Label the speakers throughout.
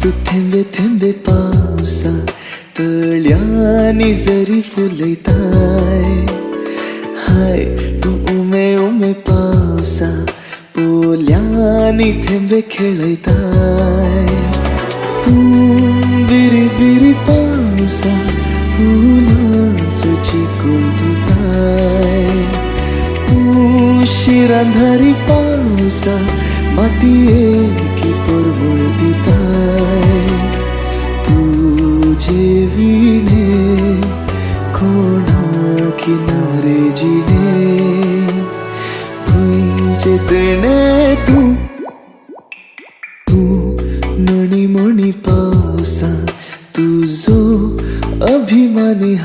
Speaker 1: तू थेंबे थेंबे पावसा तळ्यांनी जरी फुलयताय हाय तू उमे उमे पावसा पोल्यांनी थेंबे खेळयताय तू बिरी बिरी पावसा फुलांचो चिकोल धुताय तू शिरांधारी पावसा मातयेकी परवळ दिताय तुझे विणे कोणा किनारे जिणे खंयचे तणे तू मणी मणी पावसा तुझो अभिमानी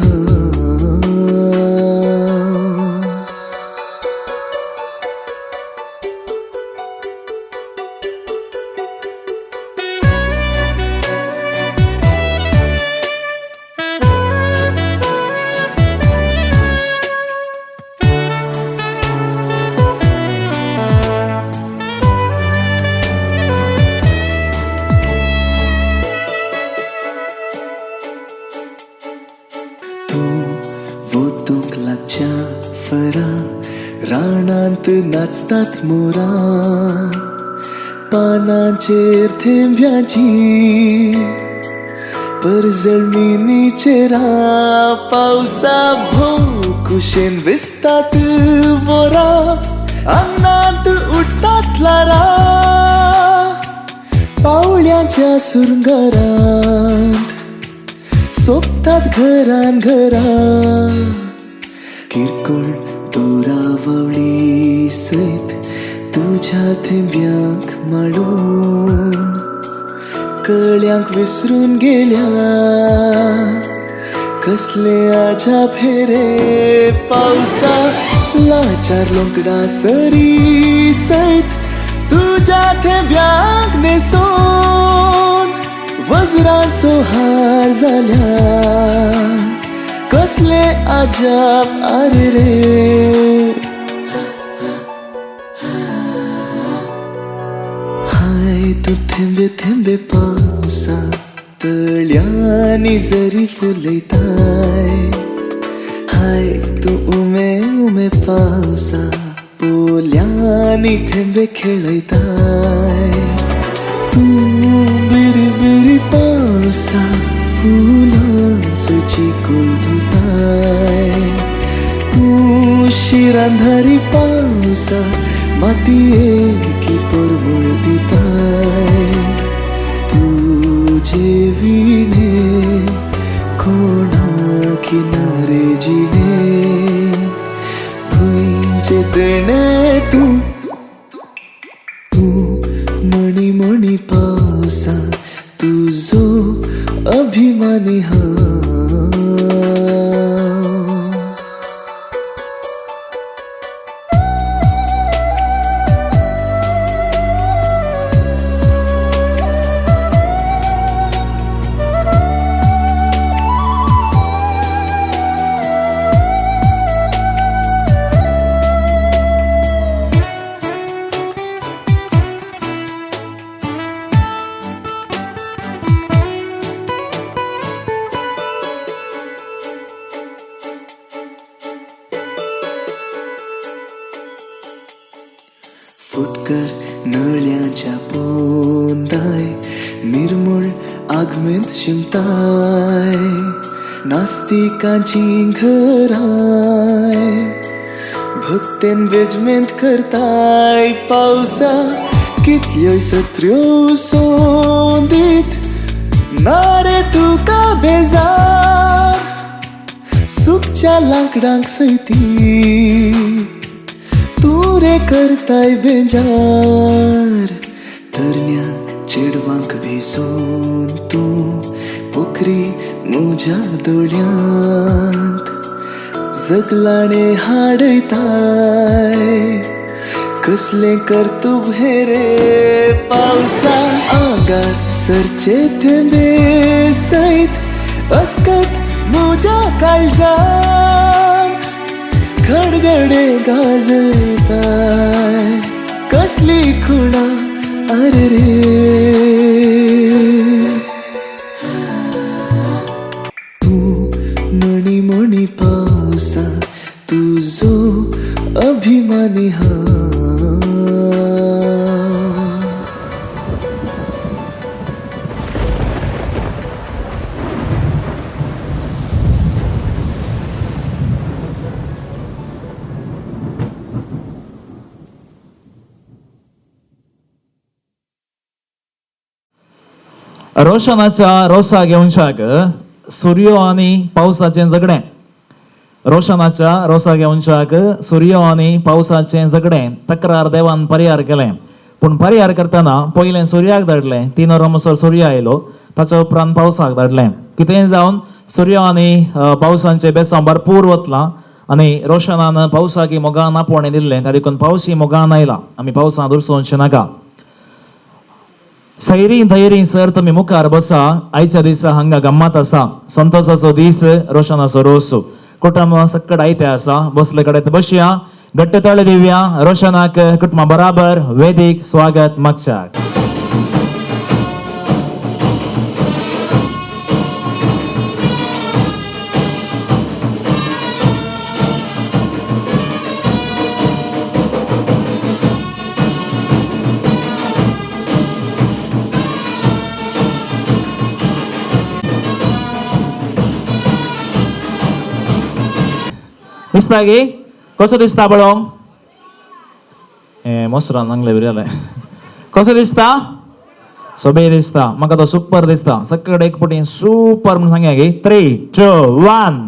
Speaker 1: वोतूंक लागच्या फरा रानांत नाचतात मोरां पानांचेर थेंब्याची परजळमिनीचेर पावसा भोव कुशेन दिसतात वोरां अंगणांत उठतात लारां पावळ्याच्या सुरंगारांत सोबतात घरान घरां किरकोळ दोरावळी सयत तुझ्या थेंब्यांक माडून कळ्यांक विसरून गेल्या कसले अजाप हे रे पावसा लाचार लोंकडा सरी सयत तुझ्या थेंब्यांक नेसून वज्रांचो हार जाल्या कसले अजाप आरे रे हाय तू थेंबे थेंबे पावसा तळ्यांनी जरी फुलयताय हाय तू उमे उमे पावसा पोल्यांनी थेंबे खेळयताय तू बिरी बिरी पावसा फुलांचो चिकोल धुताय तू शिरांधारी पावसा मातयेकी परवळ दिताय तुझे विणे कोणा किनारे जिणे आमचे देणे तू तू मणी मणी पावसा तुझो अभिमानी हा फुटकर नळ्याच्या पोंदाय निर्मळ आगमेंत शिमताय नास्तिकांची घराय भक्तेन बेजमेंत करताय पावसा कितल्योय सत्र्यो सोंदीत नारे तुका बेजार सुखच्या लांकडांक सैती तू रे करताय बेजार तरण्या चेडवांक भिजून तू पोखरी म्हज्या दोळ्यांत जगलाणे हाडयताय कसले कर्तुब हे रे पावसा आंगार सरचे थेंबे सैत अस्कत म्हज्या काळजांत खडगडे गाजताय कसली खुणा अरे रे तू मणी मणी पावसा तुझो अभिमानी हा
Speaker 2: रोशनाच्या रोसा घेवनशाक सूर्यो आनी पावसाचें झगडें रोशनाच्या रोसा घेवनशाक सूर्यो आनी पावसाचें झगडें तक्रार देवान परिहार केलें पूण परिहार करतना पयलें सूर्याक धाडलें 3 वरां म्हणसर सूर्य आयलो ताच्या उपरांत पावसाक धाडलें कितेंय जावन सूर्य आनी पावसाचें बेसांव भरपूर वतलां आनी रोशनान पावसाक मोगान आपोवणें दिल्लें त्या देखून पावस मोगान आयला आमी पावसांत उरसूंचे नाका सैरी धैर्य सर तुम्ही मुखार बसा आयच्या दिसा हांगा गम्मत आसा संतोषाचो दीस रोशनाचो रोस कुटुंब सक्कड आयते आसा बसले कडेन बसया घट्ट तळे दिवया रोशनाक कुटुंबा बराबर वेदीक स्वागत मागच्याक दिसता गे कसो दिसता बळो मोसरान नांगले बरी जालें कसो दिसता सोबे दिसता म्हाका तो सुपर दिसता सकड एक पटी सुपर म्हणून सांगया गे 3, 2, 1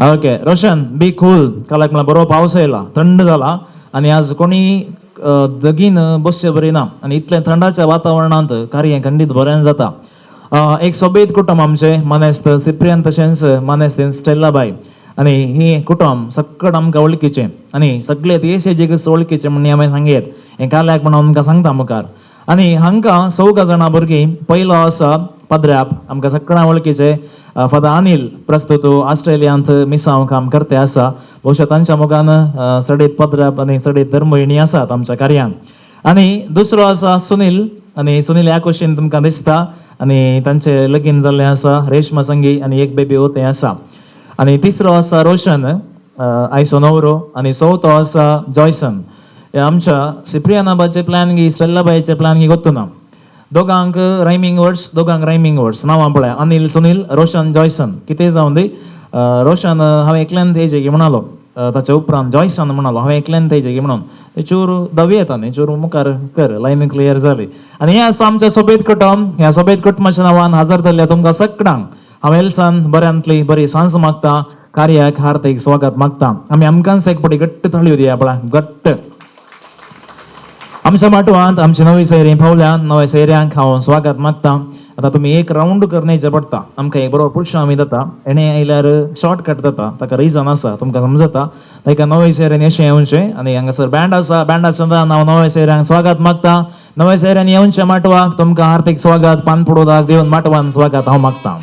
Speaker 2: ओके रोशन बी कूल कालाक मला बरो पावस येयला थंड जाला आनी आज कोणी दगीन बसचे बरी ना आनी इतले थंडाच्या वातावरणांत कार्य खंडीत बरें जाता एक सोबीत कुटुंब आमचे मानेस्त सिप्रियन तशेंच मानेस्त स्टेल्लाबाई आनी ही कुटुंब सक्कड आमकां वळखीचें आनी सगळे येशेजेक वळखीचें म्हणून हांवें सांगेत हें काल्याक म्हणून आमकां सांगता मुखार आनी हांकां 14 जाणां भुरगीं पयलो आसा पद्र्याप आमकां सगळ्यां वळखीचे फादर अनिल प्रस्तुत ऑस्ट्रेलियांत मिसांव काम करते आसा भोवशा तांच्या मोगान सडीत पद्र्याप आनी सडीत धर्मयणी आसात आमच्या कार्यांत आनी दुसरो आसा सुनील आनी सुनील ह्या कुशीन तुमकां दिसता आनी तांचे लगीन जाल्लें आसा रेशमा संगी आनी एक बेबी होते आसा आनी तिसरो आसा रोशन आयचो नवरो आनी चवथो आसा जॉयसन आमच्या सिप्रियानाबाचे प्लॅन गी स्टेल्लाबाईचे प्लॅन गी गोतूना दोगांक रायमींग वर्ड्स नांवां पळय अनिल सुनील रोशन जॉयसन कितें जावन दी रोशन हांवें एकल्यान तेजेगी म्हणालो ताच्या उपरांत जॉयसन म्हणालो हांवें एकल्यान तेजेगी म्हणून ते चूर दवी येता न्ही चूर मुखार कर लायन क्लियर जाली आनी हें आसा आमचें सोबीत कुटुंब ह्या सोबीत कुटुंबाच्या नांवान हजर जाल्ल्या तुमकां सगळ्यांक हांव एल्सान बऱ्यांतली बरी सांज मागता कार्याक हार्दिक स्वागत मागता. आम्ही आमकांच एक पटी घट्ट थाळी होती आपला घट्ट. आमच्या माटवांत आमची नवी सैरी पावल्यान नव्या सैऱ्यांक हांव स्वागत मागता. आता तुम्ही एक राऊंड करण्याचे पडटा. आमकां एक बरोबर पुढच्या आमी जाता एणे आयल्यार शॉर्टकट जाता ताका रिजन आसा तुमकां समजता. ताका नवे सैऱ्यान अशें येवचें आनी हांगासर बँड आसा बँडाच्या हांव नव्या सैऱ्यांक स्वागत मागता. नव्या सैऱ्यान येवचें माटवाक तुमकां हार्दिक स्वागत पान पडोवपाक दिवन माटवान स्वागत हांव मागता.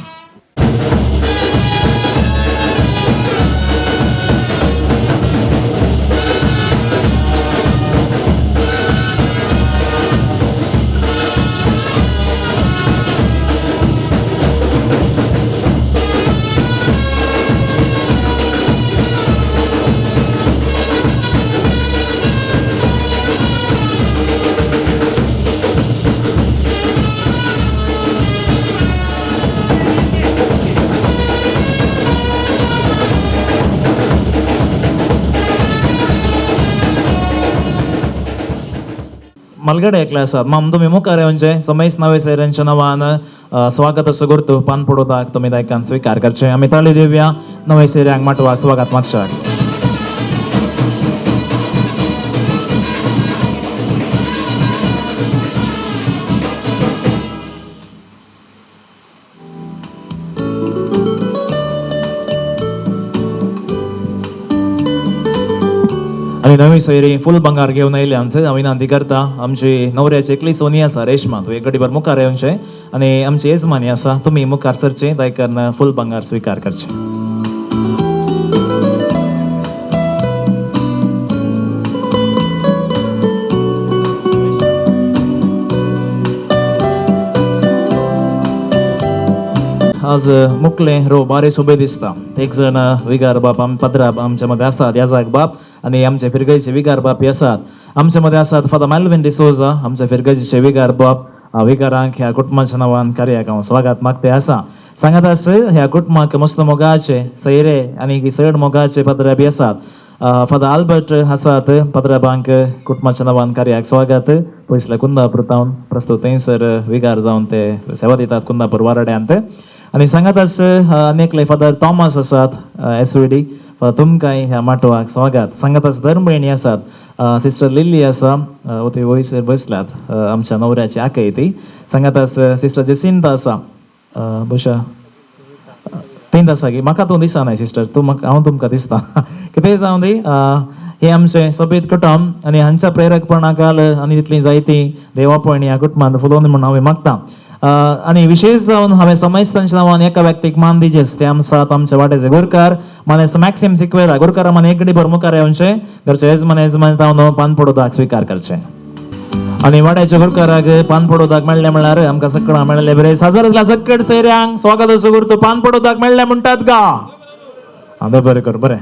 Speaker 2: मलगडे एकले आसात माम तुमी मुखार येवचें समेस नवे सैऱ्यांच्या नांवान स्वागत असो करतो पान पडोवपाक तुमी दायकान स्विकार करचें. आमी ताळी दिवया नवे सैऱ्यांक माटवाक स्वागत मागशाक. आणि नवी सैरी फुल बंगार घेवन आयल्यांत हांव विनंती करता आमची नवऱ्याची एकली सोनी आसा रेशमा तूं एक गडीभर मुखार येवचें आनी आमची येजमानी आसा तुमी मुखार सरचें दायकान फुल बंगार स्विकार करचें. आज मुकले रो बारे सोबे दिसता. एक जण विगार बाप पदरा आमच्या मध्ये आसात याजाक बाप आणि आमचे फिरगयचे विगार बापी आसात. आमच्या मध्ये आसात फादर मेल्विन डिसोजा आमच्या फिरगयचे विगार बाप. विगारांक ह्या कुटुंबाच्या नांवान कार्याक हांव स्वागत मागते आसा. सांगात आस ह्या कुटुंबाक मस्त मोगाचे सैरे आनी चड मोगाचे पदरा बी आसात. फादर आल्बर्ट आसात पदराबांक कुटुंबाच्या नांवान कार्याक स्वागत. पयसल्या कुंदापूर तावन प्रस्तुत थंयसर विगार जावन ते सेवा दितात कुंदापूर वाराड्यांत. आणि सांगात आस अनेकले फादर थॉमस आसात SVD तुमकांय ह्या माटवाक स्वागत. सांगात आस धर्मभयणी आसात सिस्टर लिली आसा ती वयसर बसल्यात आमच्या नवऱ्याची आकय ती. सांगात आस सिस्टर जेसिंता आसा बुशा तीन आसा की म्हाका तूं दिसना सिस्टर तूं म्हाका हांव तुमकां दिसता कितें जावं दी हे आमचे सोबीत कुटुंब आनी हांच्या प्रेरकपणाकाल आनी तितली जायती देवापयणी ह्या कुटुंबान फुलोवन म्हणून हांवें मागता. आणि विशेष जावन हांवें समयस्थांच्या नांवान एका व्यक्तीक मान दिजेस ते आसात आमचे वाटेचे गुरकार मानेस मॅक्सिम सिक्वेरा. गुरकारा माने एक गडीभर मुखार येवचें घरचे येजमान तावन पान पडोवपाक स्विकार करचें. आणि वाड्याच्या गुरकाराक पान पडोवपाक मेळ्ळें म्हणल्यार आमकां सकाळ मेळ्ळें बरें. साजर सकट सैऱ्यांक स्वागत असो करतो पान पडोवपाक मेळ्ळें म्हणटात गा हां बरें कर बरें.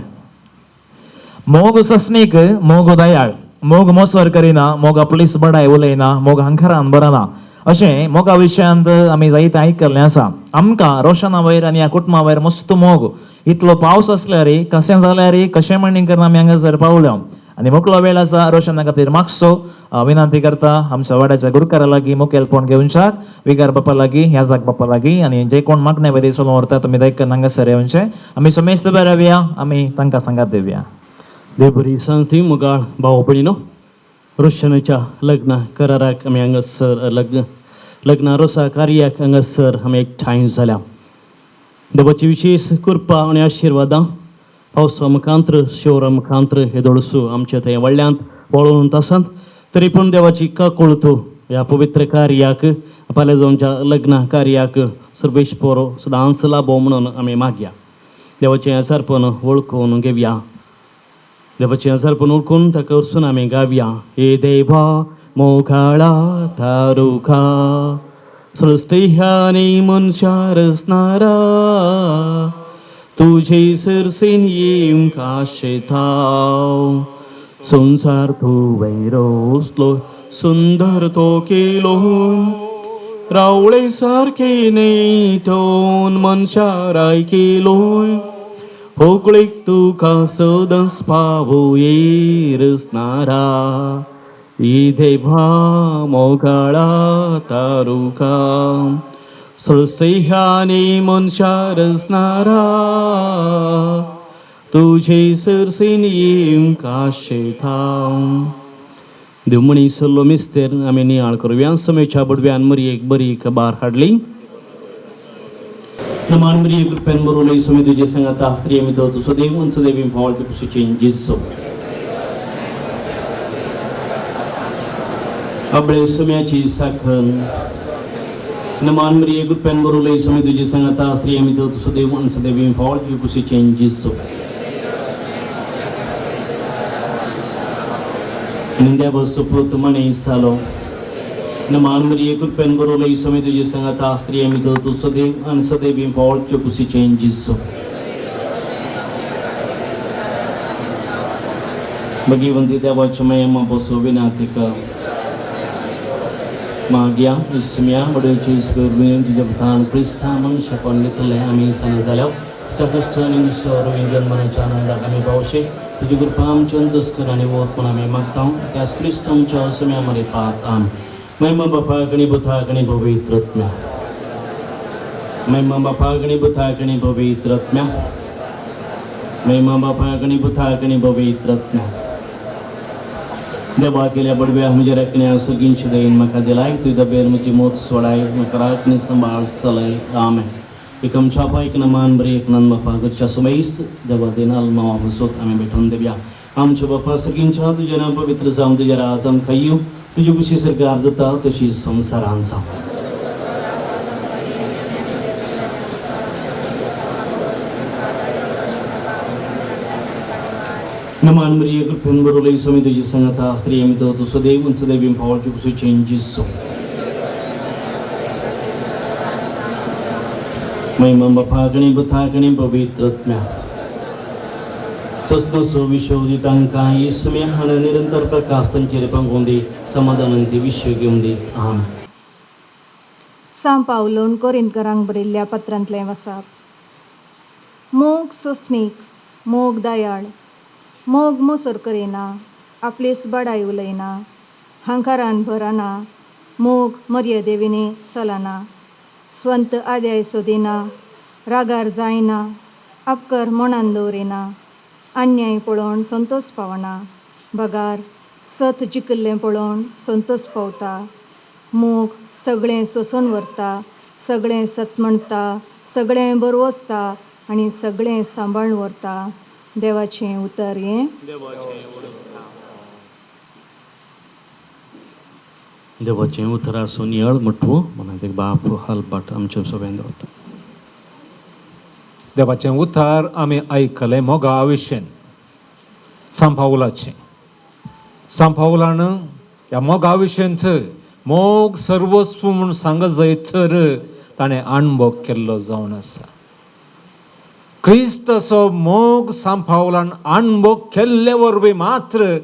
Speaker 2: मोग सस्नीक मोग दयाळ मोग मोसवर करिना मोग आपलीच बडाय उलयना मोग हंकारान बरना अशें मोगा विशयांत आमी जायतें आयकल्लें आसा. आमकां रोशना वयर आनी ह्या कुटुंबा वयर मस्त मोग इतलो पावस आसल्यार कशें जाल्यार कशें म्हणीन करून आमी हांगासर पावल्या आनी मोकळो वेळ आसा रोशना खातीर मागसो विनंती करता आमच्या वाड्याच्या गुरकारा लागीं मुखेलपण घेवनशाक विगार बापा लागीं ह्याजाक बापा लागीं आनी जे कोण मागणे वेदी चलोवन व्हरता तुमी दायकन हांगासर येवचें. आमी समेस्त रावया आमी तांकां सांगात दिवया.
Speaker 3: देव बरी सांजती मुगाळ भाव भयणीनो रोशनाच्या लग्न कराराक आमी हांगासर लग्न रोसा कार्याक हांगासर आमी एकठांय जाल्या. देवाची विशेष कृपा आनी आशिर्वादां पावसा मुखांत्र शिवरा मुखांत्र हे दोळसू आमच्या थंय व्हडल्यांत वळोवन आसात. तरी पूण देवाची काकुळतो ह्या पवित्र कार्याक फाल्यां जावनच्या लग्न कार्याक सर्वेश पोरो सदांच लाभो म्हणून आमी मागया. देवाचें सरपण वळखून घेवया. देवाचें सरपण वळखून ताका वरसून आमी गावया. हे देवा मोगाळा तारुखा सृष्टिहानी मनशार असणारा तुझे सरसेन येम काशे थाव संसार तू वैरोसलो सुंदर तो केलो रावळे सारखे नेटोन मनशाराय केलोय होकळीक तुका सदस पावो येरसणारा इथे भा मोगाळा तारुका सृष्टिहानी मनशार असणारा तुझे सरसेन येम काशे थांब देव म्हणी सल्लो मिस्तेर आमी नियाळ करूया समयच्या बुडव्यान मरी एक बरी खबर हाडली नमान मरी एक पेन बरोवले समी तुझे संगता स्त्री आमी तो तुझो देव उंच देवी फावळ ते कुशीचे जिसो अबळे समयाची साखन नमान मरी एक पेन बरोवले समी तुझे संगता स्त्री आमी तो तुझो देव उंच देवी फावळ ते कुशीचे जिसो निंद्या बस सुपुत मने सालो नमान मरी एक पेन बरोवले समी तुझे संगता स्त्री आमी तो तुझो देव उंच देवी फावळ ते कुशीचे जिसो भगवंती देवाच्या महिमा बसो विनातिका माग्या इसम्या वडीलची ईश्वरने तुझ्या भतान क्रिस्ता मनुष्य पंडितले आम्ही सण झाल्या त्या कष्टाने ईश्वर जन्माच्या आनंदात आम्ही पावशे तुझी कृपा आमच्या अंतस्कर आणि बोध पण आम्ही मागता त्यास क्रिस्तांच्या समयामध्ये पाहत आम महिमा बापा गणी बुथा गणी पवित्रत्म्या महिमा बापा गणी बुथा गणी पवित्रत्म्या महिमा बापा गणी बुथा गणी पवित्रत्म्या देवा केल्या बडव्या म्हणजे रखण्या सगळींची देईन म्हाका दिलाय तुझ्या बेर म्हजी मोत सोडाय म्हाका राखणी सांबाळ चलय आमेन एकम छापा एक नमान बरी एक नंद बापा घरच्या सुमैस देवा दिनाल मावा बसोत आम्ही भेटून देऊया आमच्या बापा सगळींच्या तुझ्या नाम पवित्र जाऊन तुझ्या राजाम खायू तुझी कशी सरकार जाता तशी संसारांचा नमान मरी एक पेन बरोवले समी तुझी संगता स्त्री आमी तो तुझो देव उंच देवी फावळ ते कुशीचे जिसो महिमा बापा गणी बुथा गणी पवित्रत्म्या सस्तो विश्वदितांका इसम्या आणि निरंतर प्रकाश तांचेर पांगोवन दी समाधानांती विश्व घेवन दी आमेन
Speaker 4: सां पावलोन कोरिंतकरांक बरयल्ल्या पत्रांतलें वाचप मोग सोंसणीक मोग दयाळ मोग मोसर करिना आपलीच बडाय उलयना हंकारान भरना मोग मर्यादेविनी चलना स्वंत आद्याय सोदिना रागार जायना अपकर मनान दवरिना अन्याय पळोवन संतोष पावना बगार सत जिकल्लें पळोवन संतोष पावता मोग सगळें सोंसून व्हरता सगळें सत म्हणटा सगळें बरवसता आनी सगळें सांबाळून व्हरता देवाचें उतर हें
Speaker 3: देवाचें उतर आसून नियाळ म्हटवो मनात एक बाप हलपाट आमच्या सगळ्यांक दवरता
Speaker 5: देवाचें उतर आमी आयकलें मोगा विशयेन सांपावलाचें सांपावलान ह्या मोगा विशयेंच मोग सर्वस्व म्हूण सांगत जैतर ताणें अणभव केल्लो जावन आसा क्रिस्त असो मोग सांपावलान अणभव केल्ले वरवीं मात्र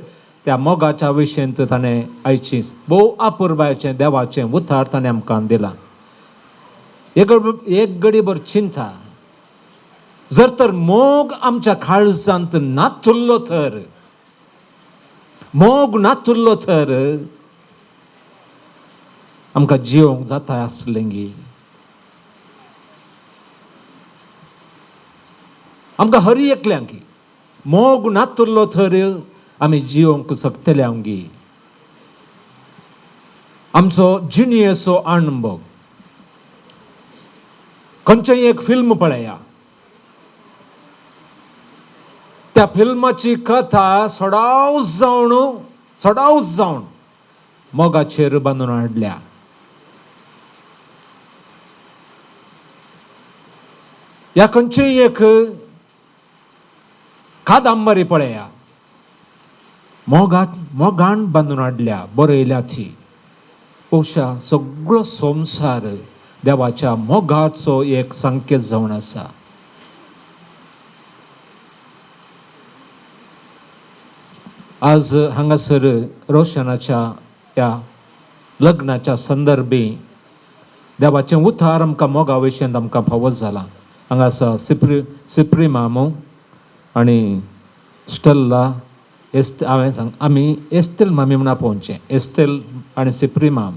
Speaker 5: त्या मोगाच्या विशयेंत ताणें आयची भोव अपुरबायेचें देवाचें उतर ताणें आमकां दिलां एक घडीभर चिंता जर तर मोग आमच्या काळजांत नातुरलो तर मोग नातुरलो तर आमकां जिवंक जाता आसलें गी आमकां हर एकल्यांक मोग नातुरलो तर आमी जिवंक शकतल्यांक गी आमचो जिणेचो अणभव खंयचेय एक फिल्म पळया त्या फिल्माची कथा सडाव जावन मोगाचेर बांदून हाडल्या ह्या खंयचेय एक कादंबरी पळया मोगान बांदून हाडल्या बरयल्या ती पळोवशा सगळो संवसार देवाच्या मोगाचो एक संकेत जावन आसा आज हांगासर रोशनाच्या ह्या लग्नाच्या संदर्भी देवाचें उतर आमकां मोगा विशयेंत आमकां फावो जाला हांगा आसा सिप्री मामू आनी स्टेल्ला आमी एस्तेल मामी म्हूण आपोवचें एस्तेल आनी सिप्री माम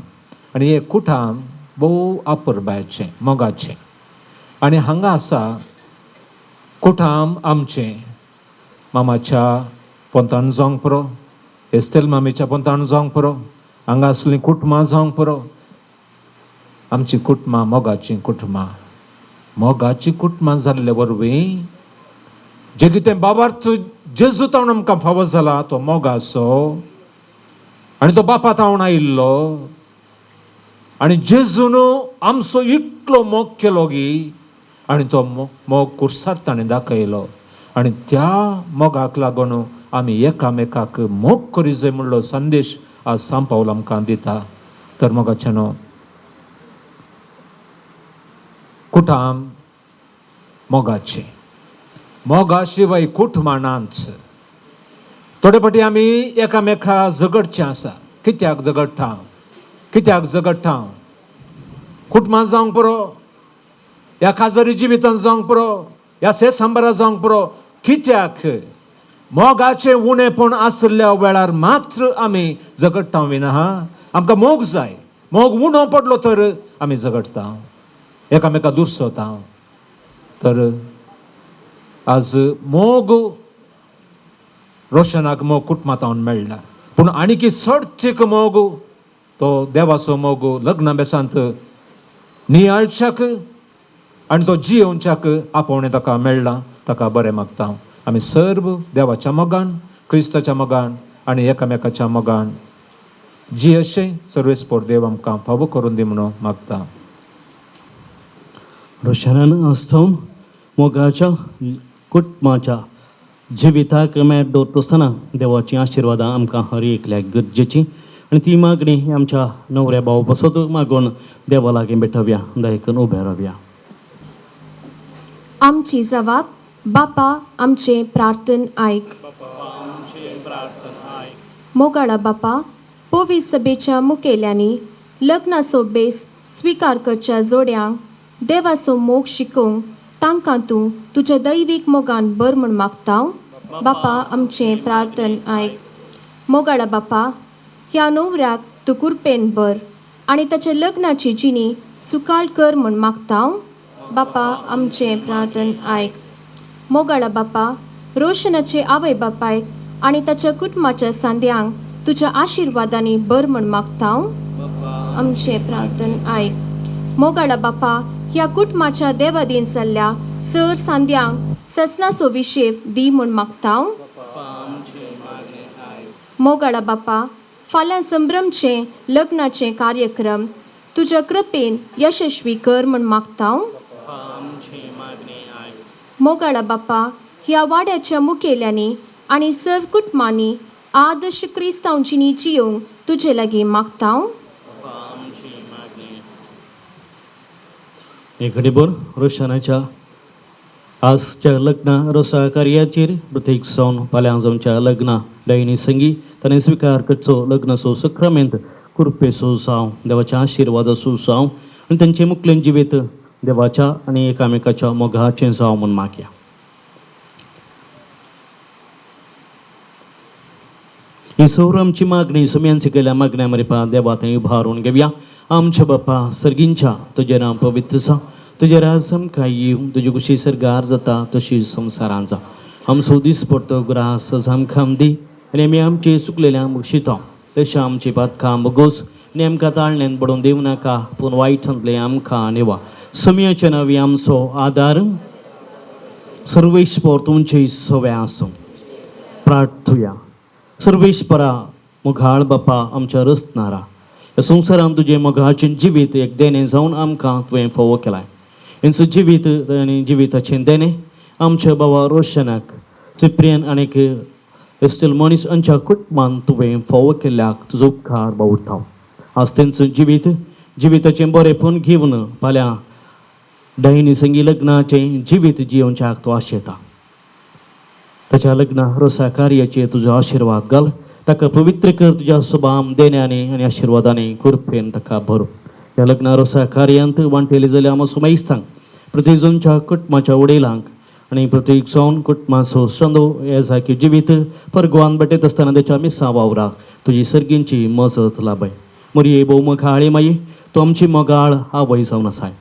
Speaker 5: आनी हे कुटाम भोव अपुरबायेचें मोगाचें आनी हांगा आसा कुटाम आमचें मामाच्या पोंतान जावंक पुरो एस्तेल मामेच्या पोंतान जावंक पुरो हांगा असलीं कुटुंबां जावंक पुरो आमची कुटुंबां मोगाची कुटुंबां जाल्ले वरवीं जे कितें बाबार्थ जेजूतावन आमकां फावो जाला तो मोगाचो आनी तो बापातावन आयिल्लो आनी जेजून आमचो इतलो मोग केलो गी आनी तो मोग कुर्सार ताणें दाखयलो आनी त्या मोगाक लागून आमी एकामेकाक मोग करी जाय म्हणलो संदेश आज सांब पावल आमकां दिता तर मोगाचेनो कुटाम मोगाचे मोगा शिवाय कुटुंबां नाच थोडे फाटी आमी एकामेका झगडचें आसा कित्याक झगडटा कुटुंबां जावंक पुरो ह्या काजरी जिवितांत जावंक पुरो ह्या सेसांबारा जावंक पुरो कित्याक मोगाचें उणेपण आसल्या वेळार मात्र आमी झगडटा विना आमकां मोग जाय मोग उणो पडलो तर आमी झगडटा एकामेका दुसोता तर आज मोग रोशनाक मोग कुटुंबांतावन मेळ्ळा पूण आनीक चडशीक मोग तो देवाचो मोग लग्ना बेसांत नियाळच्याक आनी तो जियोवच्याक आपोवणें ताका मेळ्ळा ताका बरें मागता आमी सर्व देवाच्या मोगान क्रिस्ताच्या मोगान आनी एकामेकाच्या मोगान जी अशें सर्वेस्पोर देव आमकां फावो करून दी म्हणून मागता
Speaker 3: रोशनान आस्थावन मोगाच्या कुटुंबाच्या जिविताक मेळ दवरता आसतना देवाची आशिर्वादां आमकां हर एकल्याक गरजेची आनी ती मागणी आमच्या न्हवऱ्या भाव बसत मागून देवा लागीं बेठवया दयेकन उबे रावया
Speaker 6: आमची जबाब बापा आमचे प्रार्थन आयक मोगाळा बापा पोवी सभेच्या मुखेल्यांनी लग्नाचो बेस स्विकार करच्या जोड्यांक देवाचो मोग शिकोवंक तांकां तूं तुज्या दैवीक मोगान बर म्हूण मागता बापा आमचें प्रार्थन आयक मोगाळा बापा ह्या न्हवऱ्याक तूं कुरपेन बर आनी ताच्या लग्नाची जिणी सुकाळ कर म्हूण मागता बापा आमचें प्रार्थन आयक मोगाळा बापा रोशनाचे आवय बापायक आनी ताच्या कुटुंबाच्या सांद्यांक तुज्या आशिर्वादांनी बर म्हूण मागता आमचें प्रार्थन आयक मोगाळा बापा ह्या कुटुंबाच्या देवादीन जाल्ल्या सर सांद्यांक ससनाचो विशेव दी म्हूण मागता मोगाळा बापा फाल्यां संभ्रमचे लग्नाचे कार्यक्रम तुज्या कृपेन यशस्वी कर म्हूण मागता मोगाळा बापा ह्या वाड्याच्या मुखेल्यांनी आनी सर्व कुटुंबांनी आदर्श क्रिस्तांवची जियोवंक तुजे लागीं मागता
Speaker 3: एक बर रोशनाच्या आजच्या लग्ना रोसा कार्याचेर प्रत्येक जावन फाल्यां जावच्या लग्ना डायनी संगी ताणें स्विकार करचो लग्नाचो सक्रमेंत कुरपेचो जावं देवाच्या आशिर्वादाचो जावं आनी तांचें मुखेल जिवीत देवाच्या आनी एकामेकाच्या मोगाचें जावं म्हूण मागया ही सौर आमची मागणी समेंच केल्या मागण्या मरेपा देवा थंय उबारून घेवया आमच्या बापा सर्गींच्या तुजें नांव पवित्र जा तुजें राज आमकां येवं तुजी कुशी सरगार जाता तशी संवसारांत जा आमचो दीस पडतो ग्रास आमकां दी आनी आमी आमचे सुकलेल्या मुक्षिता तशें आमची पातकां बगोस आनी आमकां ताळण्यान पडोवन दिवं नाका पूण वायटांतले आमकां नेवा समयाच्या नांवी आमचो आदार सर्वेश्वर तुमचे सवे आसूं प्रार्थुया सर्वेश्वरा मोगाळ बापा आमच्या रचणारा ह्या संवसारांत तुजें मोगाचें जिवीत एक देणें जावन आमकां तुवें फोव केलाय हेंचो जिवीत आनी जिविताचें देणें आमच्या भावा रोशनाक चिप्रियन आनीक एस्टेल मनीस आमच्या कुटुंबान तुवें फोव केल्ल्याक तुजो उपकार बावुरता आज तेंचो जिविताचें बरेंपण घेवन फाल्यां डायनी संगी लग्नाचें जिवीत जियोवच्याक तो आशेता ताच्या लग्ना रोसा कार्याचेर तुजो आशिर्वाद घाल ताका पवित्र कर तुज्या सुभाम देण्यानी आनी आशिर्वादांनी कृपेन ताका भर ह्या लग्ना रोसा कार्यांत वांटेली जाल्यार आमचो मेस्तांक प्रत्येक जनच्या कुटुंबाच्या वडिलांक आनी प्रत्येक जावन कुटुंबाचो संदो हे सारकें जिवीत परगवान बटयत आसतना ताच्या मिसा वावराक तुजी सर्गींची मजत लाभय मरये भोवमुख हाळी माये तूं आमची मोगाळ आवय जावन आसाय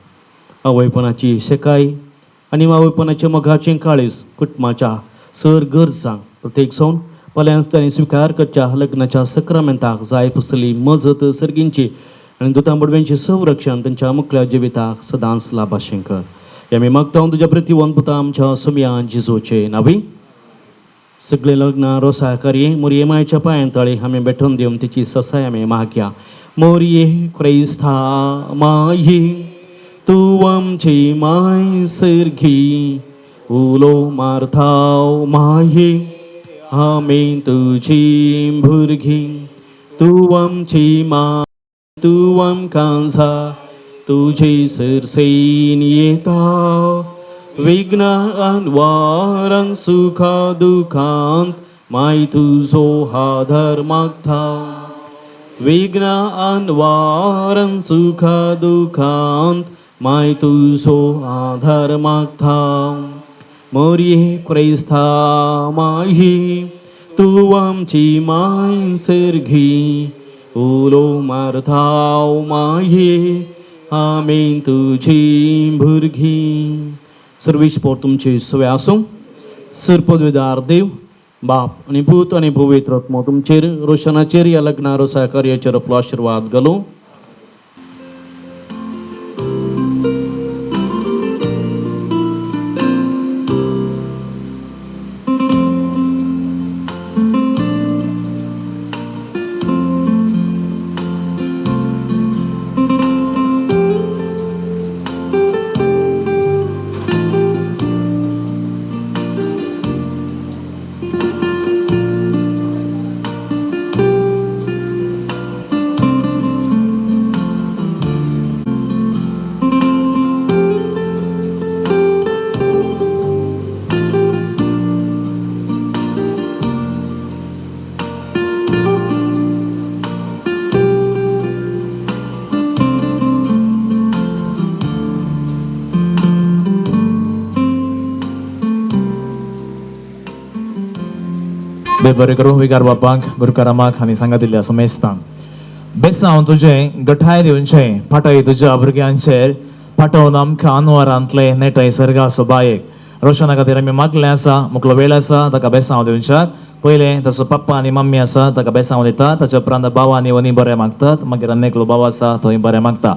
Speaker 3: आवयपणाची शेकाय आनी आवयपणाच्या मोगाचें काळीज कुटुंबाच्या सर गरजांक प्रत्येक सौन पल्यांत तांणी स्विकार करच्या लग्नाच्या सक्रामेंताक जाय पुस्तली मजत सर्गींची आनी दुतां बडव्यांचे संरक्षण तांच्या मुखल्या जिविताक सदांच लाभाशें कर. हे आमी मागता तुज्या प्रतिवंतपुता आमच्या सोम्या जिजोचे नांवी. सगळे लग्न रोसा करये मोरये मायेच्या पांयांतळी आमी बेठोवन दिवन तिची ससाय आमी मागया. मोरये क्रिस्ता माये तूं आमची माय सर्गी उलो मारथाव माये आमी तुजी भुरगीं तूं आमची माय तूं आमकां जाय तुजे सरसेन येता विघ्नांत वारांक सुखा दुखांत माय तुजो आदार मागता. विघ्नांत वारांक सुखा दुखांत माय तुजो आधार मागता. मोरये क्रिस्ता माये तूं आमची माय सर्गी उलो मारथाव माये आमी तुजी भुरगीं. सर्वेश्वर तुमचे सवे आसूं. सरपदवीदार देव बाप आनी भूत आनी पवित्र आत्मा तुमचेर रोशनाचेर ह्या लग्ना रोसा कार्याचेर आपलो आशिर्वाद घालूं.
Speaker 2: देव बरें करूं. विकार बापाक गुरुकारामाक आनी सांगातिल्ल्या समेस्तांक बेसां हांव तुजें गठाय दिवचें फाटय तुज्या भुरग्यांचेर फाटोवन आमकां अनवरांतले नेटय सर्गा सोबायेक रोशना खातीर आमी मागलें आसा. मुकलो वेळ आसा ताका बेसां हांव दिवच्याक. पयलें ताचो पप्पा आनी मम्मी आसा ताका बेसां हांव दिता. ताच्या उपरांत भाव आनी वनी बरें मागतात. मागीर आनी एकलो भाव आसा थंय बरें मागता.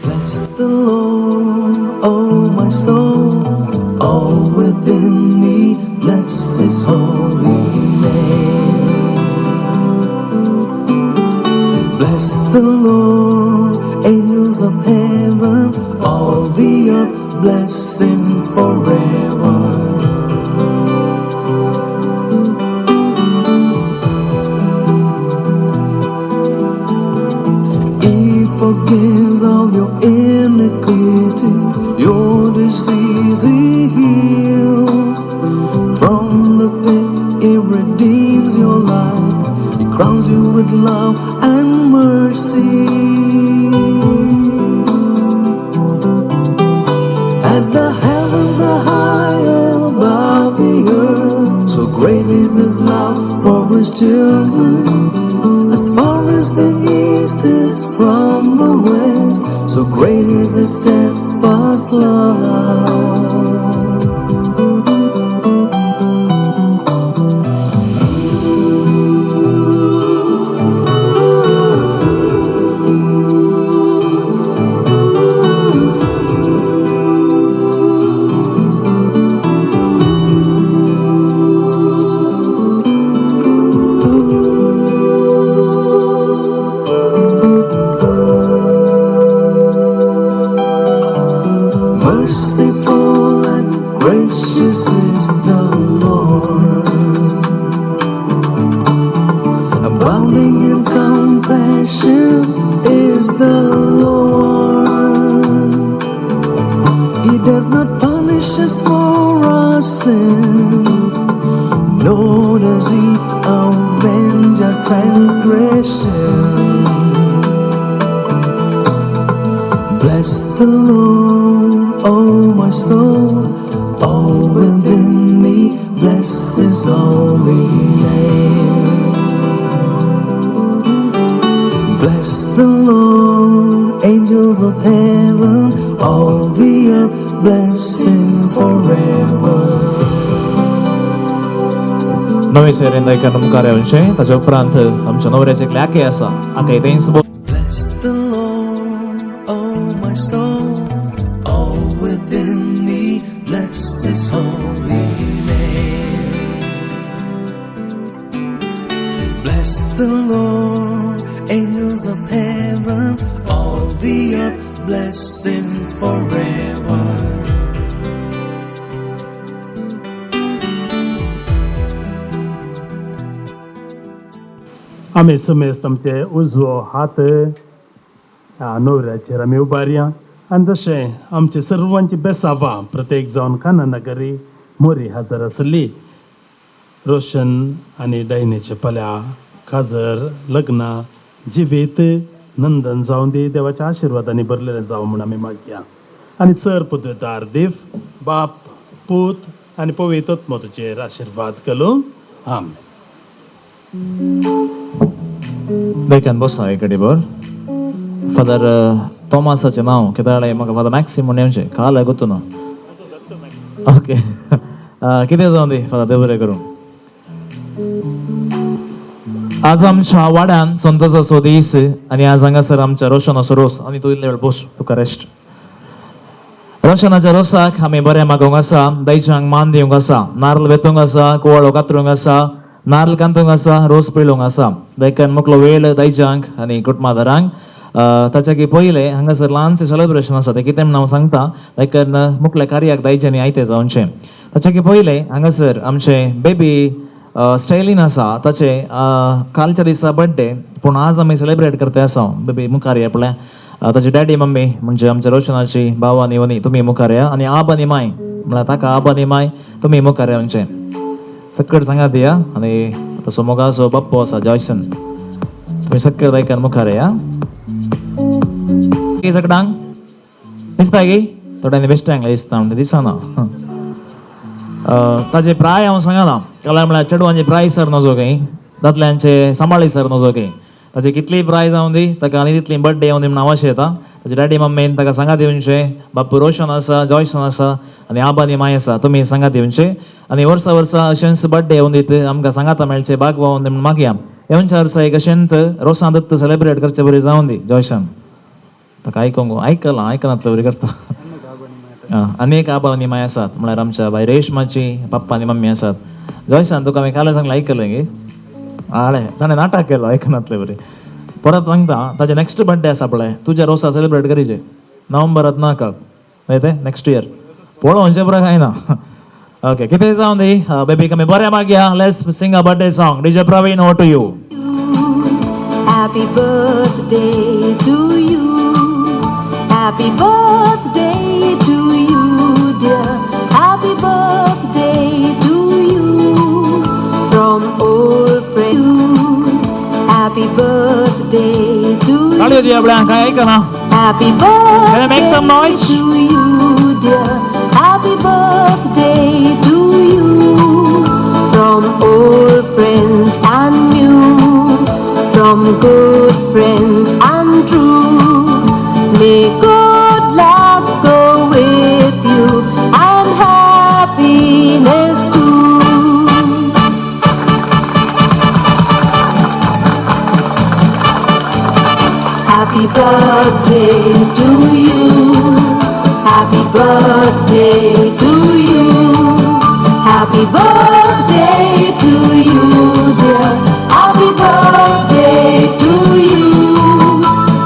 Speaker 1: Bless the Lord, oh my soul, all within me, bless His holy name. Bless the Lord, angels of heaven, all the earth blessing forever. He forgives all your iniquity, your disease He heals. From the pit He redeems your life, He crowns you with love and mercy. As the heavens are high above the earth, so great is His love for His children. As far as the east is from the west, so great is His steadfast love. Merciful and gracious is the Lord, abounding in compassion is the Lord. He does not punish us for our sins, nor does He avenge our transgressions. Bless the Lord, oh my soul, all within me, bless His holy name. Bless the Lord, angels of heaven, all the earth, bless Him forever.
Speaker 2: नवी सेरेन दायकन मुखार येवचे ताचे उपरांत आमच्या नवऱ्याचे क्लॅके आसा आका इतेंस
Speaker 1: Bless the Lord, oh my soul, all within me, bless His holy name. Bless the Lord, angels of heaven, all the earth, bless Him forever.
Speaker 3: आम्ही समेस्त आमचे उजवो हात नवऱ्याचेर आमी उबारया आनी तशें आमचे सर्वांची बेसावां प्रत्येक जावन खाना नगरी मोरी हजर आसली रोशन आनी डायनेचे पल्या खाजर लग्ना जिवीत नंदन जावन दी देवाच्या आशिर्वादांनी भरलेलें जावं म्हूण आमी मागया आनी सर पदवेदार देव बाप पूत आनी पवित्र आत्मो तुजेर आशिर्वाद कलो आमेन.
Speaker 2: They can both say good बर. Father Thomasaचे नाव कितें म्हाका फादर मॅक्सिम नेवचे काल गोतू ना. ओके कितें जावन दी फादर देव बरें करूं. आज आमच्या वाड्यान संतोषाचो दीस आनी आज हांगासर आमच्या रोशनाचो रोस आनी तूं इल्ले वेळ बस तुका रेस्ट. रोशनाच्या रोसाक आमी बरें मागोवंक आसा दैजांक मान दिवंक आसा नारळ वेतूंक आसा कुवाळो कातरूंक आसा नारळ कांतूंक आसा रोस पिळोवंक आसा देखून मुकलो वेळ दैजांक आनी कुटुंबादारांक ताच्या की पयले हांगासर ल्हानशें सेलिब्रेशन आसा तें कितें हांव सांगता देखून मुखल्या कार्याक दायजांनी आयते जावचें ताच्या की पयले हांगासर आमचे बेबी स्टायलीन आसा ताचे कालच्या दिसा बर्थडे पूण आज आमी सेलिब्रेट करता आसा बेबी मुखार येपल्या ताची डॅडी मम्मी म्हणजे आमच्या रोशनाची भाव आनी वनी तुमी मुखार या आनी आब आनी माय म्हळ्यार ताका आब आनी माय तुमी मुखार येवचें सक्कड सांगात या आनी ताचो मोगाचो बाप्पो आसा जॉयसन तुमी सक्कड दायकान मुखार या सगळ्यांक दिसता की थोड्यांनी बेश्ट्यांक दिसता म्हणजे दिसना ताचे प्राय हांव सांगना काल्यार म्हळ्यार चेडवांचे प्राय सर नजो खंय दादल्यांचे सांबाळी सर नजो खंय ताची कितली प्राय जावन दी ताका आनी तितली बर्थडे येवन दी म्हण आवाज येता ताची डॅडी मम्मीन ताका सांगात येवचे बाप्पू रोशन आसा जॉयसन आसा आनी आबा आनी माय आसा तुमी सांगात येवचे आनी वर्सा वर्सा अशेंच बर्थडे येवन दीत आमकां सांगाता मेळचे बाग वावन दी म्हण मागया येवच्या वर्सा एक अशेंच रोसां दत्त सेलिब्रेट करचे बरी जावन दी जॉयसन ताका आयकोंक आयकनातलो बरी करता आनी एक आबा आनी माय आसात म्हळ्यार आमच्या बाय रेशमाची पप्पा आनी मम्मी आसात जॉयसान तुका हांवें काल सांगलें आयकलें गे आळे ताणें नाटक केलो आयकनातलें बरें परत सांगता ताचे नेक्स्ट बर्थडे आसा पळय तुज्या रोसा सेलिब्रेट करीचे नोव्हेंबर 14 ते नेक्स्ट इयर पळोवचे बरं काय ना ओके कितें जावन दी बेबी कमी बरें मागया let's sing a birthday song DJ Praveen over to you
Speaker 7: Happy birthday to you. Happy birthday to you, dear. Happy birthday to you. From old friend. Happy birthday to you.
Speaker 2: काळी दिया blank काय ऐका ना
Speaker 7: Happy birthday
Speaker 2: Can I make some noise?
Speaker 7: to you, dear. Happy birthday to you. From old friends and new. From good friends and true. May good luck go with you and happiness too. Happy birthday to you. Happy birthday to you. Happy birthday to you, dear. Happy birthday to you.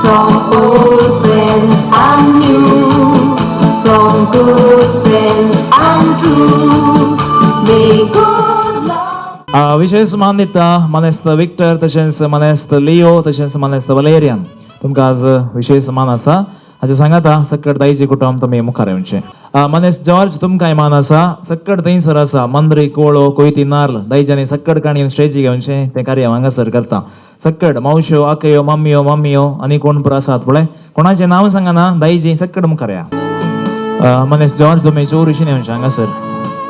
Speaker 7: From old friends and new. From good friends and true. May good luck.
Speaker 2: विशेष मान दिता मनेस्त Victor तशेंच मनेस्त Leo तशेंच मनेस्त Valerian तुमकां आज विशेष मान आसा हाचे सांगाता सकट दाईचे कुटुंब तुमी मुखार येवचे मनेस जॉर्ज तुमकां मान आसा सकट थंयसर आसा मंद्री कोळो कोयती नार्ल दाईच्यांनी सकट काणयेन स्टेजी घेवचे ते कार्य हांगासर करता सकट मावश्यो आकयो मम्मियो आनी कोण पुरो आसात पळय कोणाचें नांव सांगाना दाईजी सकट मुखार या मनेस जॉर्ज तुमी चोरुशीन येवचे हांगासर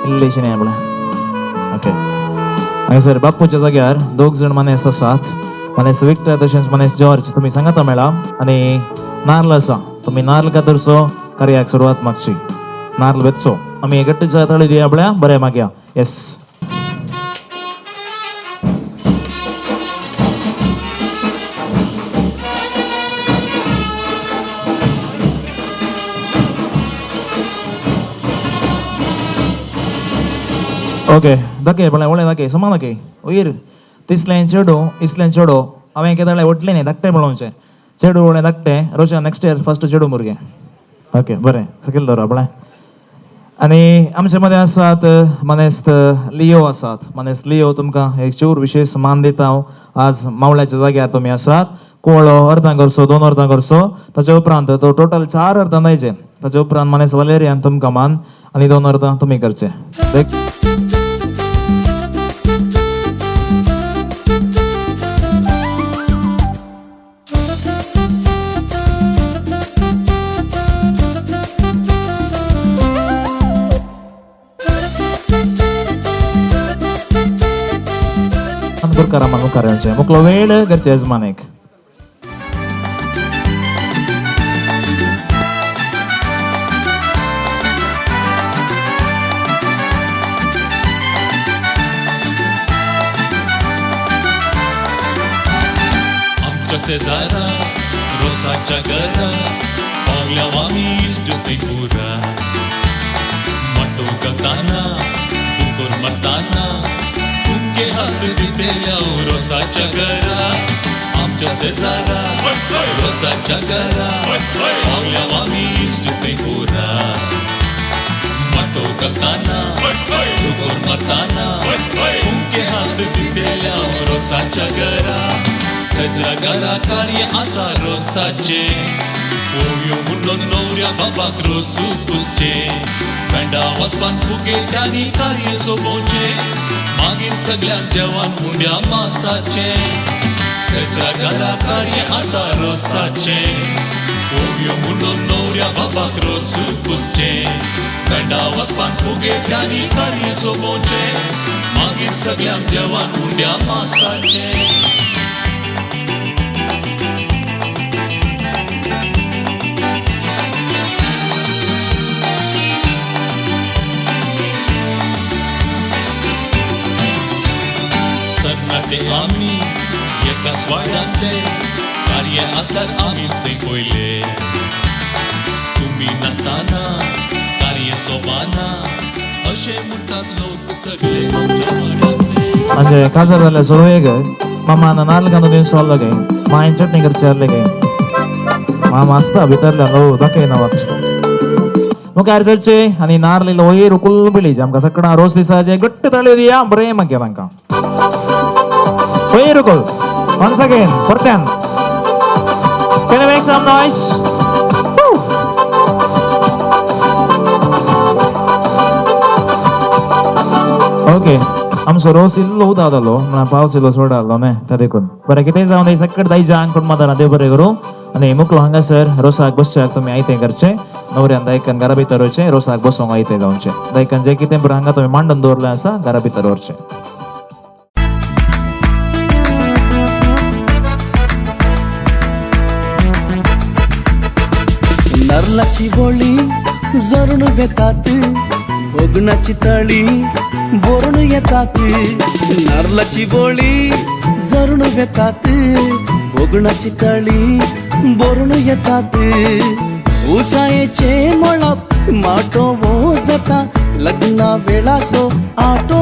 Speaker 2: इल्लेशीन या पळय ओके हांगासर बापूच्या जाग्यार दोग जाण मनेस आसात मनेस विक्टर तशेंच मनेस जॉर्ज तुमी सांगाता मेळा आनी नार्ल आसा तुमी नार्ल कातरचो कार्याक सुरवात मागची नार्ल वेचचो आमी गट्टच्या तळी दिया पळया बरें मागया येस ओके दाखय पळय ಒಳ್ಳೆ दाखय समान दाखय वयर तिसलें चेडू इसलें चेडू हांवें केदाळे ओटलें न्ही धाकटें पळोवचें चेडू उणें धाकटें रोशन नेक्स्ट इयर फर्स्ट चेडू भुरगें ओके बरें सकयल दवरा पळय आनी आमचे मदें आसात मनेस्त लिओ आसात मनेस्त लिओ तुमकां एक चूर विशेष मान दिता हांव आज मावळ्याच्या जाग्यार तुमी आसात कोळो अर्दां करचो 2 अर्दां करचो ताचे उपरांत तो टोटल 4 अर्दां जायचे ताचे उपरांत मनेस्त वलेरियान तुमकां मान आनी 2 अर्दां तुमी करचे Karaman mukarrance muklo वेळ घरचे यजमानेक
Speaker 8: आमच्या शेजारा रोसाच्या घरा पावल्या आमी इश्ट ते पुरा मटो गताना तुमकोर मताना तुमके हात दितेल्या रोसाच्या घरा आमच्या शेजारा रोसाच्या घरा पावल्या आमी इश्ट ते पुरा मटो गताना तुमकोर मताना तुमके हात दितेल्या रोसाच्या घरा सजरा घरा कार्य आसा रोसाचे ओव्यो म्हणून नवऱ्या बाबाक रोसू पुसचे बँडा वचपान फुगेट्यांनी कार्य सोपोवचे मागीर सगळ्यांक जेवण मुंड्या मासाचे सजरा घरा कार्य आसा रोसाचे ओव्यो म्हणून नवऱ्या बाबाक रोसू पुसचे बँडा वचपान फुगेट्यांनी कार्य सोपोवचे मागीर सगळ्यांक जेवण मुंड्या मासाचे तरणाटे आमी एकाच वाड्यातले कार्य आसल्यार आमीच थंय पयले तुमी नासतना कार्य सोबाना अशें म्हणटात लोक सगळे आमच्या वाड्यातले
Speaker 2: म्हणजे काजार जाल्यार सोडवे मामान नाल्ल घालून दिवन सोल्लो गे मायन चटणी करचे आसले गे मामा आसता भितरल्या लो दाखय ना म्हाका मुखार सरचे आनी नारलेलो वयर उकूल पिलीचे आमकां सकाळ रोस दिसाचे घट्ट ताळयो दिया बरें मागया तांकां वयर उकूल once again परत्यान can you make some noise okay आमचो रोस इल्लो उदक जालो म्हळ्यार पावस इल्लो सोडलो न्हय त्या देखून बरें कितेंय जावन ही सकट दायजांक कोण माताना देव बरें करूं आनी मुकलो हांगासर रोसाक बसच्याक तुमी आयतें करचें नवऱ्यान दायकान घरा भितर वचचें रोसाक बसूंक आयतें जावचें दायकान जें कितें बरें हांगा तुमी मांडून दवरलें आसा घरा भितर व्हरचें
Speaker 1: नारळाची बोळी जरून येतात भोगणाची तळी बोरून येतात नारळाची बोळी जरून येतात भोगणाची तळी बोरून येतात उसायेचे मळप माटो वो जाता लग्ना वेळासो आटो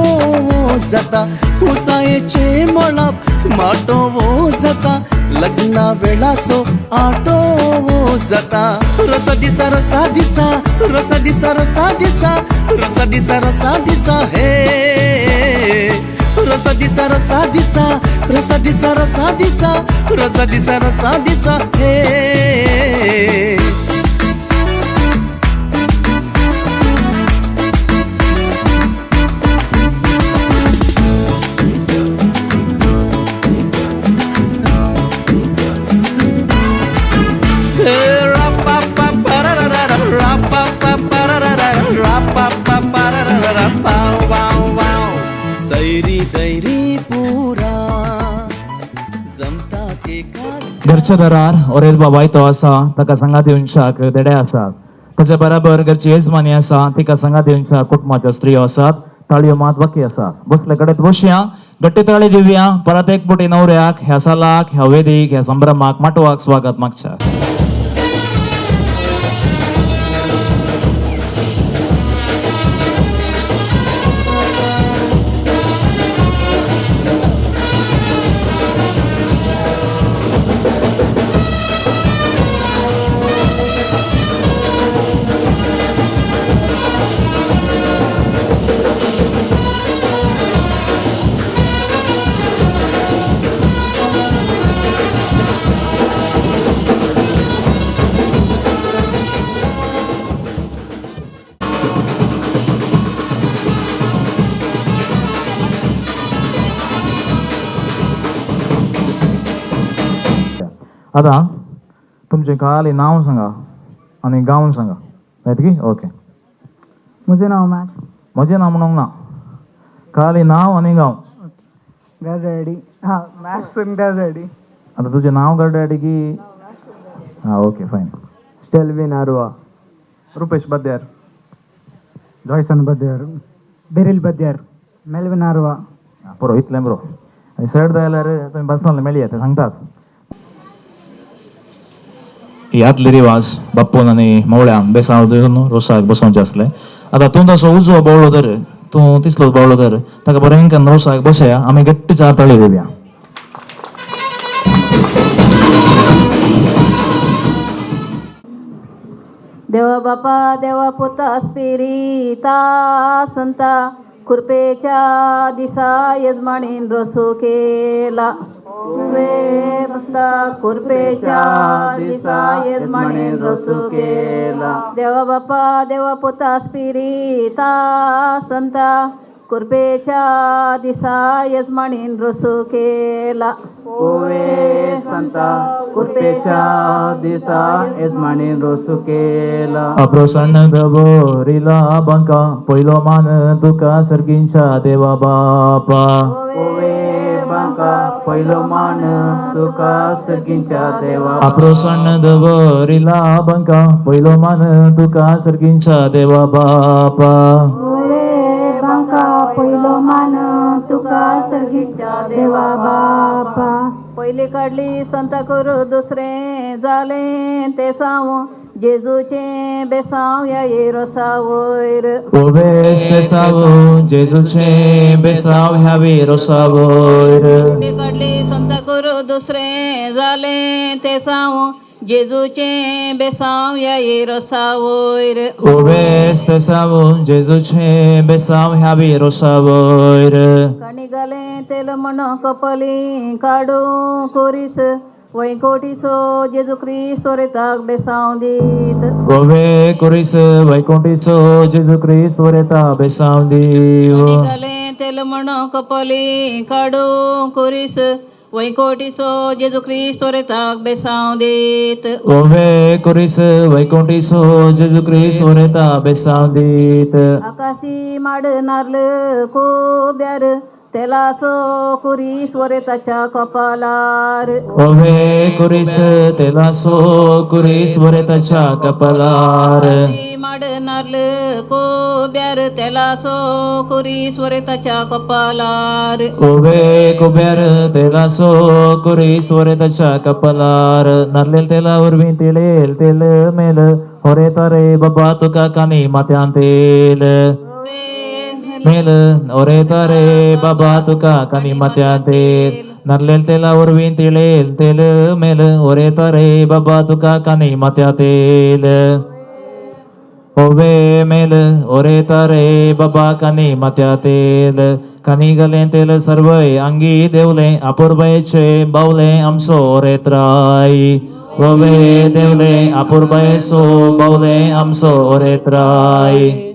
Speaker 1: वो जाता उसायेचे मळप माटो वो जाता लग्ना वेळासो आटो वो जाता रसा दिसा रसा दिसा रसा दिसा रसा दिसा रसा दिसा रसा दिसा हे रसा दिसा रसा दिसा रसा दिसा रसा दिसा रसा दिसा रसा दिसा हे सैरी दैरी पुरा जमता एकाच
Speaker 2: घरच्या दारार ओरेल बाबाय तो आसा ताका सांगात येवनशाक देडे आसात ताच्या बराबर घरची येजमानी आसा तिका सांगात येवनशाक कुटुंबाच्यो स्त्रियो आसात ताळयो मात बाकी आसात बसले कडेत बसया गट्टे ताळे दिवया परत एक पुटी नवऱ्याक ह्या सालाक ह्या वेदीक ह्या संभ्रमाक माटोवाक स्वागत मागच्या आता तुमचे खाली नाव सांगा आणि गांव सांगा राईट की ओके
Speaker 9: म्हजें नांव मॅक्स
Speaker 2: म्हजें नांव म्हणूंक ना खाली नाव आणि गांव
Speaker 9: गरडेडी हां मॅक्स गरडेडी
Speaker 2: आता तुझे नाव गरडे की हां ओके फायन
Speaker 9: स्टेल्विन नारवा
Speaker 2: रुपेश बद्यार
Speaker 9: जॉयसन बद्यार बेरिल बद्यार मेल्विन नारवा
Speaker 2: बरो इतलें बरो आनी सर जाल्यार तुमी बसनाले मेळया ते सांगतात ह्यातले रिवाज बापून आनी मवळ्या बेसांव दिवन रोसाक बसोवचे आसले आतां तूं तसो उजवो बवळो धर तूं तिसलोच बवळो धर ताका बरेंकन रोसाक बसया आमी गट्टी चार ताळयो दिवया
Speaker 7: देवा बापा देवा पुता स्पिरिता संता खुरपेच्या दिसा यजमानीन रसो केला बसता खुरपेच्या दिसा यजमानीन रसो केला देवा बापा देवा पुता स्पिरिता संता खुरपेच्या दिसा यजमानीन रसो केला
Speaker 9: ओवे संता कुर्पेच्या दिसा यजमानीन रसू केला
Speaker 2: अप्रसन्न दवरिला बंका पयलो मान तुका सर्गींच्या देवा बापा
Speaker 9: ओवे बांका पयलो मान तुका सर्गींच्या देवा
Speaker 2: अप्रसन्न दवरिला बंका पयलो मान तुका सर्गींच्या देवा बापा
Speaker 7: पहिलो मान तुका सर्गीच्या देवा बापा पयली काढली संत करू दुसरे जाले ते साव जेजूचे बेसाव या रोसावयर
Speaker 2: ओवेस बेसावो जेजूचे बेसाव ह्यावे रोसावयर
Speaker 7: काढली संत करू दुसरे जाले ते साव जेजूचे बेसांव या येरोसा वयर
Speaker 2: Ubes te savun Jezuche besav habi rosavoir.
Speaker 7: कणिगाले तेल म्हण कपली काडू कोरीस वैकोटीचो जेजू ख्रिस्त रेताक बेसांव दीत
Speaker 2: Ove kuris vaikuntiso Jesu Christ voreta besav diu.
Speaker 7: कणिगाले तेल म्हण कपली काडू कोरीस वैकोटीचो जेजू ख्रिस्त रेताक बेसांव दीत
Speaker 2: Ove kuris vaikuntiso Jesu Christ voreta besav dit.
Speaker 7: आकाशी माड नारल कोब्यार तेलाचो कुरीस वरेताच्या कपालार
Speaker 2: Ove kuris telaso kuris voretacha kapalar.
Speaker 7: आकाशी माड नारल कोब्यार तेलाचो कुरीस वरेताच्या कपालार
Speaker 2: Ove kuber telaso kuris voretacha kapalar. Narlel tela urvin tilel tel mel horetare baba tuka kani matyantel. Mel horetare baba tuka kani matyantel. Narlel tela urvin tilel tel mel horetare baba tuka kani matyatel. Ove mel oretare baba kani matyatel kani galentel sarvai angi devle apurbayeche baule amso oretrai. Ove devle apurbayeso baule amso oretrai.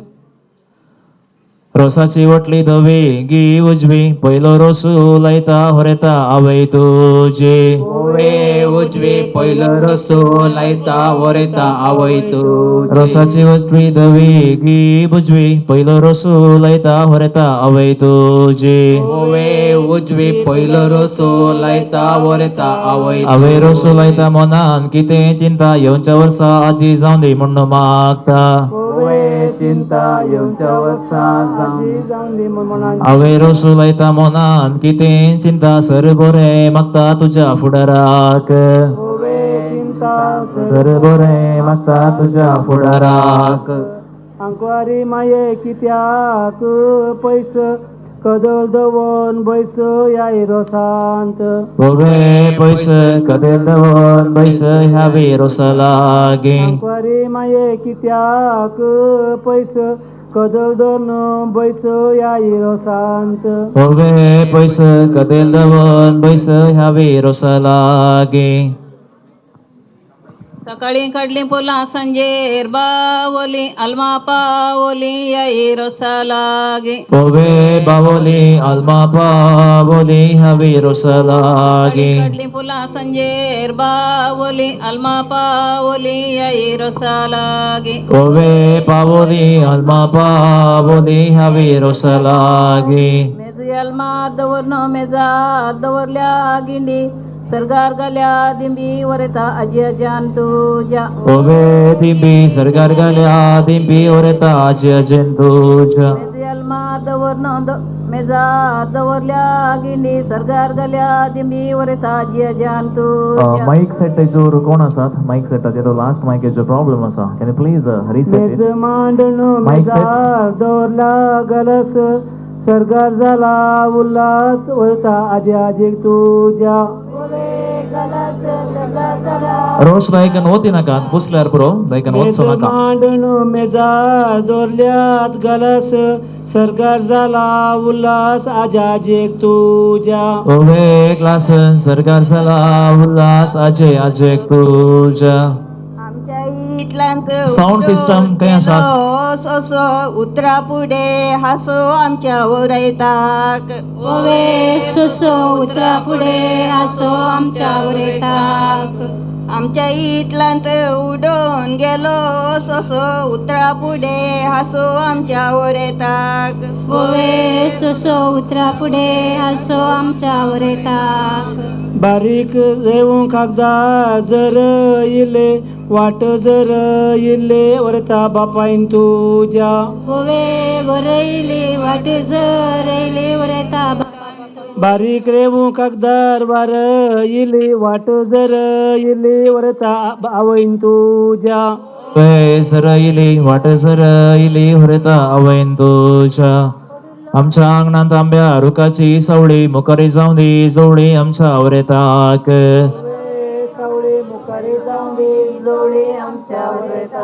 Speaker 2: रोसाची वटली धवी गी उजवी पहिलो Rossouw लायता होरेता आवय तुझे
Speaker 9: ओवे उजवी पहिलो रसो लायता वरेता आवय तुझे
Speaker 2: रोसाची वटली धवी गी उजवी पहिलो रोसू लायता होरेता आवय तुझे
Speaker 9: ओवे उजवी पहिलो रसो लायता वरेता आवय
Speaker 2: आवय रोसू लायता मोनान किते चिंता येवच्या वर्सा आजी जाऊन दे म्हणून मागता
Speaker 9: ओवे चिंता येवच्या वर्सा जाऊन म्हणून
Speaker 2: आवय रोसू लायता मोनान किते चिंता सर बोरे मागता तुझ्या फुडाराक
Speaker 9: ओवे चिंता
Speaker 2: सर बोरे मागता तुझ्या फुडाराक
Speaker 9: अंकवारी माये कित्याक पैस कदल दवन बैस या रोसांत
Speaker 2: ओवे पैस कदेल दवन बैस ह्यावी रोसलागे
Speaker 9: अंकवारी माये कित्याक पैस कदल दोन बैस या रोसांत
Speaker 2: ओवे पैस कदेल दवन बैस ह्यावी रोसलागे
Speaker 7: सकाळी काढली पोला संजेर बावली अल्मा पावली या रोसा लागे
Speaker 2: ओवे बावली अल्मा पावली ह्यावी रोसलागे
Speaker 7: काढली पोला संजेर बावली अल्मा पावली या रोसा लागे
Speaker 2: ओवे पावली अल्मा पावली ह्यावी रोसलागे
Speaker 7: मेजू अल्मा दवरन मेजा दवरल्या गिंडी सरगार गल्या दिंबी वरता अजय जान तुझ्या
Speaker 2: ओवे दिंबी सरगार गाल्या दिंबी ओरेता आज्य जंतूच्या
Speaker 7: मेजू दवरन मेजा दवरल्या गिंडी सरगार गल्या दिंबी वरता अजय जान तुझ्या
Speaker 2: माईक सेटाचेर कोण आसात माईक सेटाचेर लास्ट मायकेचो प्रॉब्लेम आसा can you please reset it
Speaker 9: मांडण
Speaker 2: माईक सेट
Speaker 9: दवरला गलस सरगार झाला उल्हास वळता आजी आजी तुझ्या
Speaker 2: रोज दायकन वती नाका पुसल्यार पुरो दायकन वचो नाका
Speaker 9: मांडण मेजा दोरल्यात गलस सरगार झाला उल्हास आजी तुझ्या
Speaker 2: ओवे क्लास सरकार चला उल्हास आजे आजे तुझ्या
Speaker 7: आमच्या इतल्यांक
Speaker 2: साऊंड सिस्टम काय आसा
Speaker 7: सोसो उतरा पुढे हासो आमच्या वरयताक ओवे सोसो उतरा पुढे हासो आमच्या वरयताक आमच्या इतल्यांत उडोन गेलो सोसो उतरा पुढे हासो आमच्या वरयताक ओवे सोसो उतरा पुढे हासो आमच्या वरयताक
Speaker 9: बारीक रेवूं कागदा जर इले वाट जर इले वरता बापायन तुझ्या
Speaker 7: ओवे बरयली वाटे जरयली वरयता
Speaker 9: बारीक रेवूं कागदार वार इली वाट जर इली वरता आवयन तुझ्या
Speaker 2: ओवे सरइली वाट सरइली होरेता आवयन तुझ्या आमच्या अंगणात आंब्या रुखाची सावळी मुखारी जाऊन दी जवळी आमच्या आवरेताक
Speaker 9: सावळे मुखारी जाऊन दे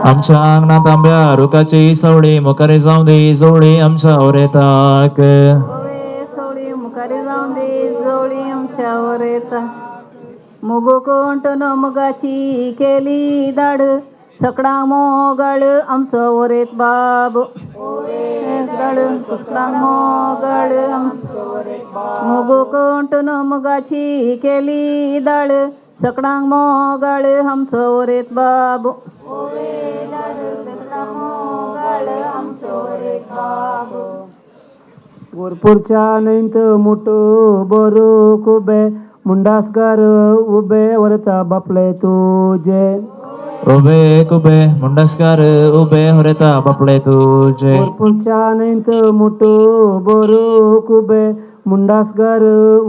Speaker 2: आमच्या अंगणात आंब्या रुखाची सवडी मुखारी जाऊन दे जोडी आमच्या ओरेताक
Speaker 7: ओवे सोळी मुखारी जाऊन दे जोळी आमच्यावर येता मोगो कोंट न मुगाची केली दाड सकडा मोगळ आमचं वरेत बाब गळ सकडा मोगळ मोगो कोंट न मुगाची केली दाड सकडा मोगळ आमचं वरेत बाब
Speaker 3: गोरपूरच्या नैंत मोठो बरो कुबे मुंडासगार उबे वरता बापले तुझे
Speaker 2: उभे कुबे मुंडस्कार उभे होरेता बापले तुझे
Speaker 3: गोरपूरच्या नैंत मोठो बरो कुबे मुंडासगार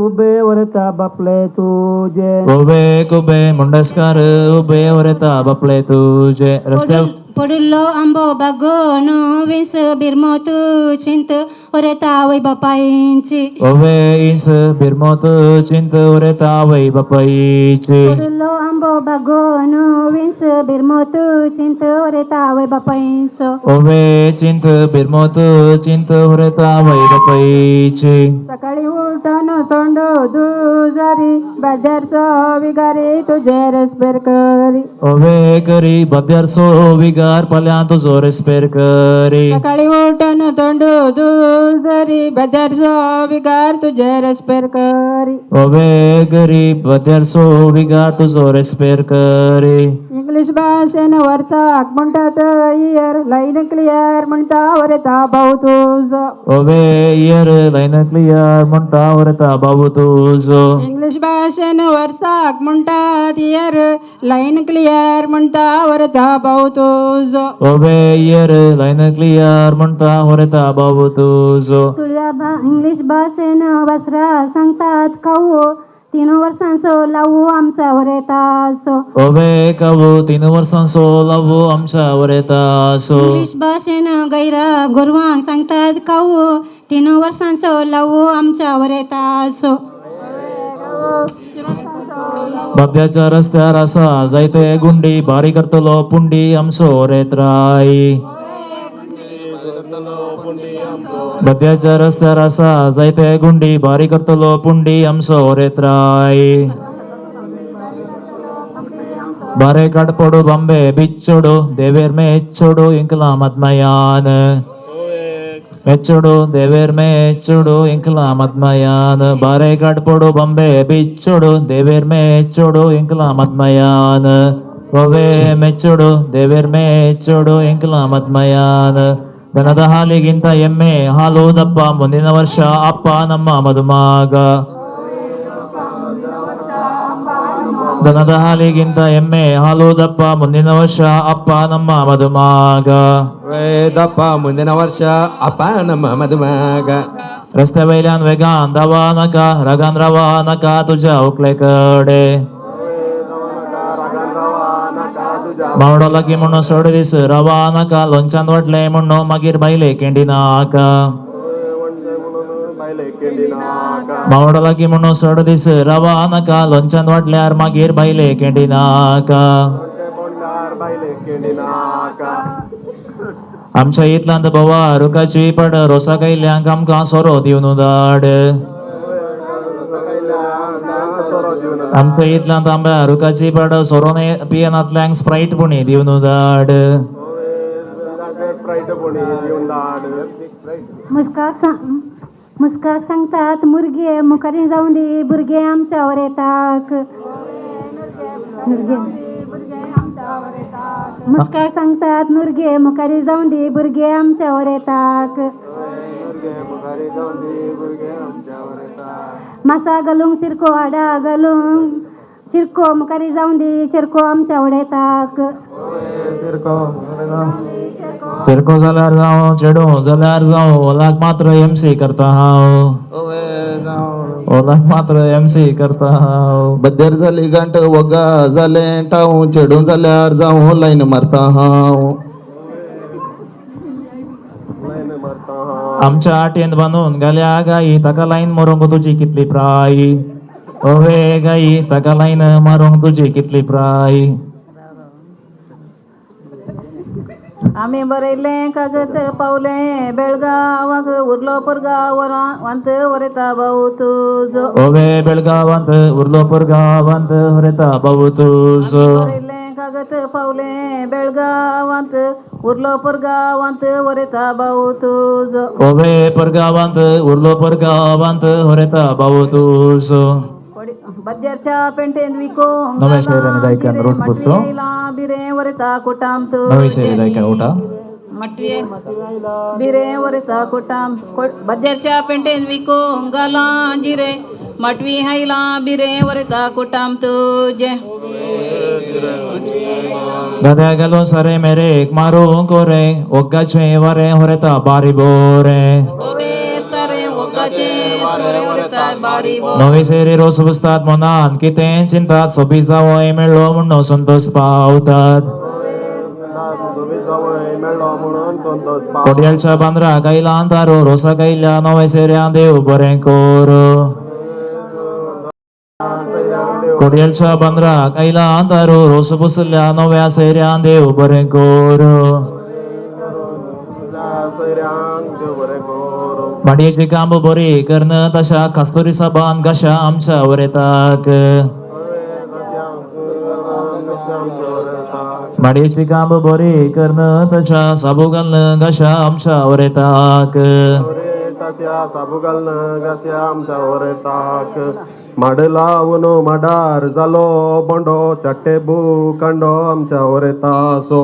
Speaker 3: उबे वरता बापले तुझे
Speaker 2: उभे कुबे मुंडस्कार उभे होरेता बापले तुझे रस्त्या
Speaker 10: పొడుల్లో అంబో బగ్గోను విన్స్ బిర్మోతు చింత ఒరేతా వై బపాయించి
Speaker 2: उभे इंस बिरमोत चिंत होरेता वै बापाईचे
Speaker 10: పొడుల్లో అంబో బగ్గోను విన్స్ బిర్మోతు చింత ఒరేతా వై బపాయించో
Speaker 2: उभे चिंत बिरमोत चिंत होरेता वै बापाईचे
Speaker 10: सकाळी उठून तोंड दुजारी बाजारचो विगारी तुझे रसपेर करी
Speaker 2: उभे करी बद्यार सो विगार पल्या तुझो रेस्पेर करी
Speaker 10: सकाळी उठून तोंड दुजारी बाजारचो विगार तुझे रसपेर करी
Speaker 2: उभे करी बद्यार सो विगार तुझो रेस्पेर करी
Speaker 10: इंग्लिश भाषेन वर्साक म्हणटात इयर लाईन क्लियर म्हणटा वरेता भाऊ तुझो
Speaker 2: उभे इयर लाईन क्लियर म्हणता होरेता बाबू तुझो
Speaker 10: इंग्लिश भाषेन वर्साक म्हणटात इयर लाईन क्लियर म्हणटा वरेता भाऊ तुझो
Speaker 2: उभे इयर लाईन क्लियर म्हणता होरेता बाबू तुझो
Speaker 10: तुझ्या इंग्लिश भाषेन वस्रा सांगतात खाऊ 3 वर्सांचो लावू आमचा वरेतासो
Speaker 2: उभे कावू 3 वर्सांचो लावू आमच्या वरेतासो
Speaker 10: इंग्लिश भाषेन गैरा गोरवांक सांगतात खाऊ 3 वर्सांचो लावू आमच्या वरेतासो
Speaker 2: बाब्याच्या रस्त्यार आसा जायते गुंडी बारी करतलो पुंडी आमचो रेत्राई बाब्याच्या रस्त्यार आसा जायते गुंडी बारी करतलो पुंडी आमचो रेत्राई बारे काडपडो बांबे बिच्चोडो देवेर मेच्चोडो इंकला मदमयान మెచ్చడు దేవేర్ మెచ్చడు ఇంకలా మద్మయాన్ బారే గడ్పడు బంబే బిచ్చుడు దేవేర్ మెచ్చడు ఇంకలా మద్మయాన్ ఓవే మెచ్చడు దేవేర్ మెచ్చడు ఇంకలా ಮದ್ಮಯಾನ್ ದನದ ಹಾಲಿಗಿಂತ ಎಮ್ಮೆ ಹಾಲು ದಪ್ಪ ಮುಂದಿನ ವರ್ಷ ಅಪ್ಪ ನಮ್ಮ ಮದುಮಾಗ ದನದ ಹಾಲಿಗಿಂತ ಎಮ್ಮೆ ಹಾಲು ದಪ್ಪ ಮುಂದಿನ ವರ್ಷ ಅಪ್ಪ ನಮ್ಮ ಮದುಮಾಗ
Speaker 9: ದಪ್ಪ ಮುಂದಿನ ವರ್ಷ ಅಪ್ಪ ನಮ್ಮ ಮದುಮಗ
Speaker 2: रस्त्या वयल्यान वेगान धावा नाका रागान रावा नाका तुझ्या उकलेकडे बावडो लागी म्हणून सोड दीस रावा नाका लोणच्यान वाटले म्हणून मागीर बायले केंडी नाका बावडो लागी म्हणून सोड दीस रावा नाका लोणच्यान वाटल्यार मागीर बायले केंडी नाका आमच्या इतल्यांत बोवा रुखाची पड रोसा कैल्यांक आमकां सोरो दिवन उदाड आमच्या इतल्यांत आंब्या रुखाची पड सोरोन पियनातल्यांक स्प्राईट पुणी दिवन उदाड
Speaker 10: मुस्काक सांगतात मुर्गे मुखारी जाऊन दी भुरगे आमच्यावर येतात मुस्काक सांगतात मुर्गे मुखारी जाऊन दी भुरगे आमच्यावर येतात मासा घालूंक शिरको आडा घालूंक शिरको मुखारी जाऊन दी शिरको आमच्यावर येतात
Speaker 2: चिरको जाल्यार जावं चेडो जाल्यार जावं ओलाक मात्र एमसी करता हांव ओलाक मात्र एमसी करता हांव
Speaker 1: बद्दर जाली गांठ वगा जाले टाऊ चेडू जाल्यार जावं लाईन मारता हांव
Speaker 2: आमच्या आटेंत बांदून घाल्या गाई ताका लाईन मारूंक तुजी कितली प्राय ओवे गाई ताका लाईन मारूंक तुजी कितली प्राय
Speaker 7: आम्ही बरयले कागद पावले बेळगावाक उरलो परगावर वांत वरेता भाऊ तुझो
Speaker 2: ओवे बेळगावांत उरलो परगावांत हरेता बाबू तुझ
Speaker 7: बरयले कागद पावले बेळगावांत उरलो परगावांत वरेता भाऊ तुझो
Speaker 2: ओवे परगावांत उरलो परगावांत हरेता बाबू तुझ
Speaker 7: बद्याच्या पेंटेन विको
Speaker 2: नवे शहराने दायकान रोज बसतो
Speaker 7: बिरे वरेता कोटाम तू
Speaker 2: नवे शहरी दायकान उठा
Speaker 7: मटवे बिरे वरेता कोटाम बद्याच्या पेंटेन विको गाला जिरे मटवी हायला बिरे वरेता कोटाम तुझे
Speaker 2: गद्या गेलो सरे मेरे एक मारू कोरे ओग्गाचे वरे हरेता बारी बोरे
Speaker 7: सरे ओगाचे वरेता बारी बो
Speaker 2: नवे शहरी रोज बसतात मनान कितें चिंतात सोबी जावं मेळ्ळो म्हणून संतोष पावतात कोडयालच्या बांद्रा गायला अंतारो रोसा गायल्या नवे शहऱ्या देव बरें कोर कोडयालच्या बांद्रा गायला अंतारो रोस बसल्या नव्या शहऱ्या देव बरें कोर माडयेची काम बरी करण तशा कस्तुरी साबान गशा आमच्या वरेताक माडयेची काम बरी करण तशा साबू घालन गशा आमच्या वरेताक
Speaker 11: माड लावन माडार जालो बोंडो चट्टे कांडो आमच्या वरेतासो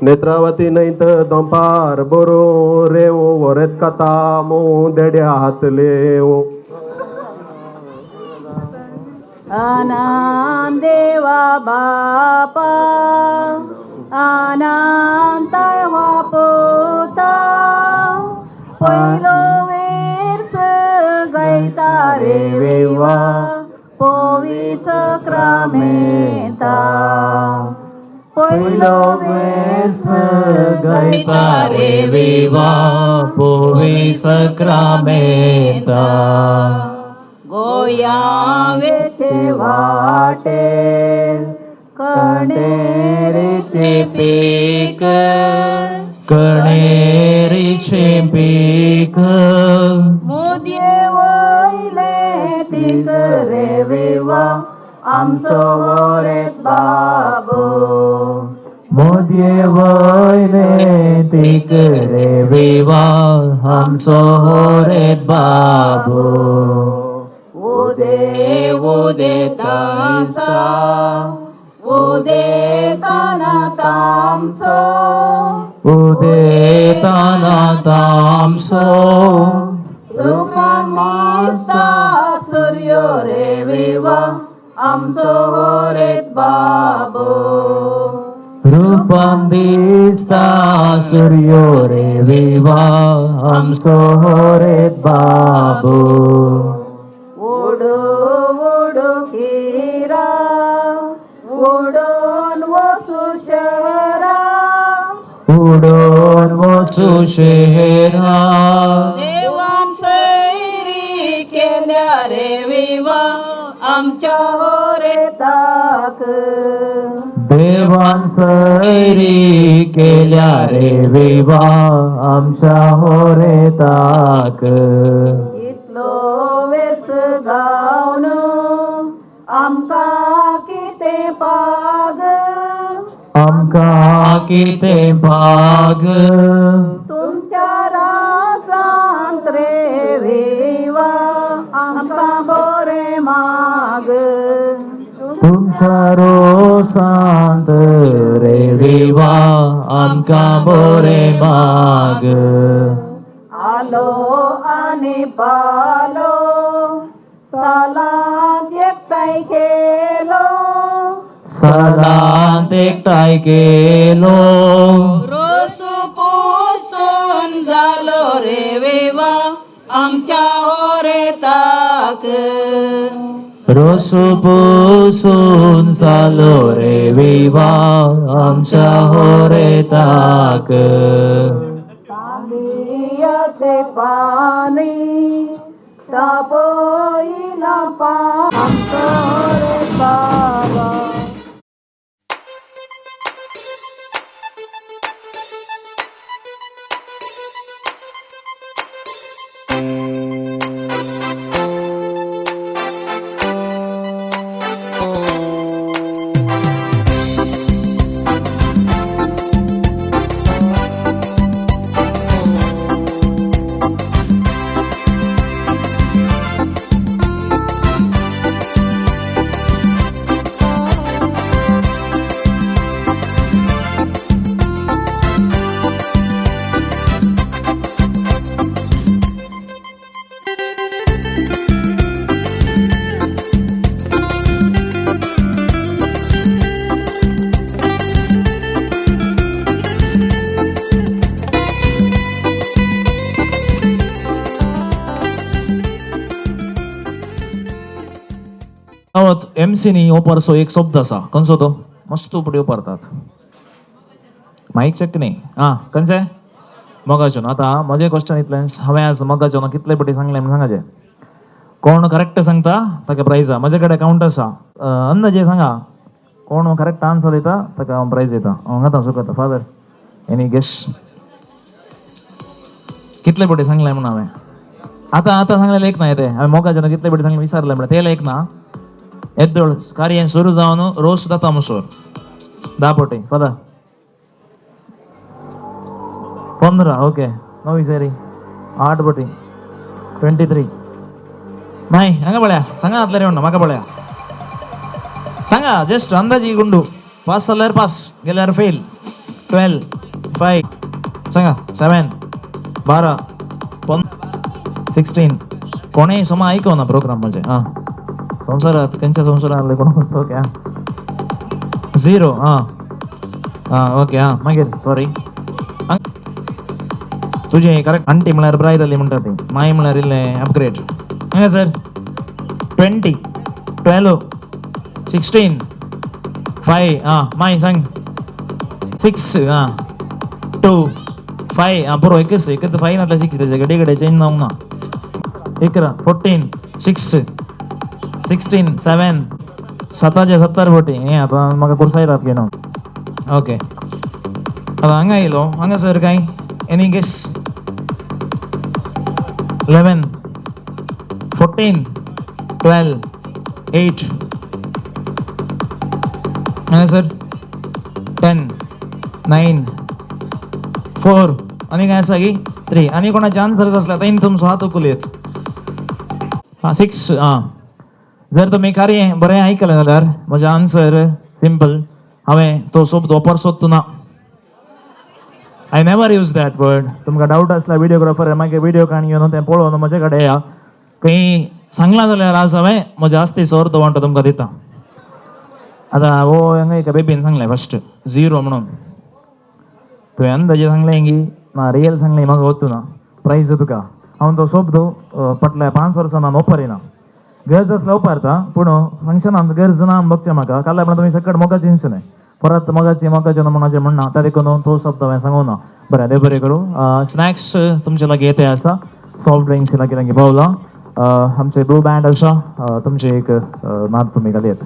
Speaker 11: नेत्रावती नैत दोंपार बरो रेव वरेत काता मो देड्या हातलेव
Speaker 7: आनंद देवा बापा आनंद पोता पहिलो वेर्स गैता रे वेवा पोवीच क्रामेता
Speaker 2: पहिलो वेर्स गैता रे विवा पोवी सक्रामेता
Speaker 7: गोया वेचे वाटे
Speaker 2: कणेरीचे पीक कणेरीचे पीक
Speaker 7: मोदये वयले पीक रे विवा आमचो वरेत बाबू
Speaker 2: मोदये वयले पीक रे विवा आमचो होरेत बाबू
Speaker 7: उदे उदे तासा उदे ताना तामसो
Speaker 2: उदे ताना तामसो
Speaker 7: रूपान मास्ता सूर्य रे विवा आमचो होरेत बाबू
Speaker 2: रूपम दिसता सूर्यो रे विवा आमचो होरेत बाबू
Speaker 7: ओडो ओडो खीरा ओडोन वसु शहरा
Speaker 2: उडोन वचू शेहरा
Speaker 7: देवान सैरी केल्या रे विवा आमच्या होरेताक
Speaker 2: देवान सैरी केल्या रे विवा आमच्या होरेताक
Speaker 7: इतलो वेच गावन आमकां कितें पाग
Speaker 2: आमकां कितें भाग
Speaker 7: तुमच्या राजांत रे विवा आमकां बरें माग
Speaker 2: तुमच्या रोसांत रे विवा आमकां बरें माग
Speaker 7: आलो आनी पालो सालांत एकठांय केलो
Speaker 2: सालांत एकठांय केलो
Speaker 7: रोसू पोसून जालो रे विवा आमच्या होरेताक
Speaker 2: रोसू पुसून चालो रे विवा आमच्या होरेताक
Speaker 7: तांबियाचे पाणी तापयला आमचो रे बाबा
Speaker 2: गावात एमसीनी ओपारसो एक शब्द असा खंयचो तो मस्त उपडी ओपारतात माहीत शक्य नाही हा खंयचे मोगाचें आता म्हजें क्वेश्चन इतलें हांवें आज मोगाचें कितले पटी सांगलें म्हणून सांगाचें कोण करेक्ट सांगता ताका प्रायज आहा म्हजे कडेन काउंट आसा अंदाजे सांगा कोण करेक्ट आन्सर दिता ताका हांव प्रायज दिता हांव घाता सुकता फादर एनी गेस कितले पटी सांगलें म्हणून हांवें आतां सांगलेलें एक ना येते हांवें मोगाचें कितले पटी सांगलें विचारलें म्हणल्यार तें एक ना येद्दोळ कार्य सुरू जावन रोस जाता मुसोर 10 पटी पदा 15 ओके नवी सेरी 8 पटी 23 माय हांगा पळया सांगा आतले रे म्हणा म्हाका पळया सांगा जस्ट अंदाजी गुंडू पास जाल्यार पास गेल्यार फेल 12 5 सांगा 7 12 15 16 कोणेय समा ऐकव ना प्रोग्राम म्हणजे हां संवसारात खंयच्या संवसारांतले कोण ओके हां 0 हां ओके हां मागीर सॉरी तुझे करेक्ट आंटी म्हळ्यार ब्राय जाली म्हणटा ती माय म्हळ्यार इल्लें अपग्रेड हांगा सर 20 12 16 5 माय सांग 6 2 5 बरो एकच 5 नातल्या 6 तेजे गडे गडे चेंज जावंक ना 11 14 6 16 7 7चे 70 पटी हे आता म्हाका कुर्साय रात घेवन ओके आता हांगा येयलो हांगा सर काय एनी गेस 11 14 12 8 हांगा सर 10 9 4 आनी काय आसा की 3 आनी कोणाचे आन्सर्स आसले ताईन तुमचो हात उखलयत 6 जर तुमी कार्य बरें आयकलें जाल्यार म्हजें आन्सर सिंपल हांवें तो शब्द वापरचोच ना I never use that word तुमकां डावट आसल्यार व्हिडिओग्राफर मागीर व्हिडिओ काडून घेवन तें पळोवन म्हजे कडेन या खंय सांगलां जाल्यार आज हांवें म्हजे आस्तीचो अर्द वांटो तुमकां दिता आतां हो हांगा एका बेबीन सांगलें फस्ट 0 म्हणून तुवें अंदाजे सांगलें की ना रियल सांगलें म्हाका वचूं ना प्रायज तुका हांव तो शब्द फाटल्या 5 वर्सां ओपरिना गरज आसल्यार उपारता पूण फंक्शनान गरज ना बघचें म्हाका काल तुमी सकट मोगाची न्ही परत मोगाची म्हणून म्हणना त्या देखून तो शब्द हांवें सांगूं ना बरें देव बरें करूं स्नॅक्स तुमचे लागीं येते आसा सॉफ्ट ड्रिंक्स लागीं लागीं पावला आमचे ब्लू बँड आसा तुमचे एक नाद तुमी घालयात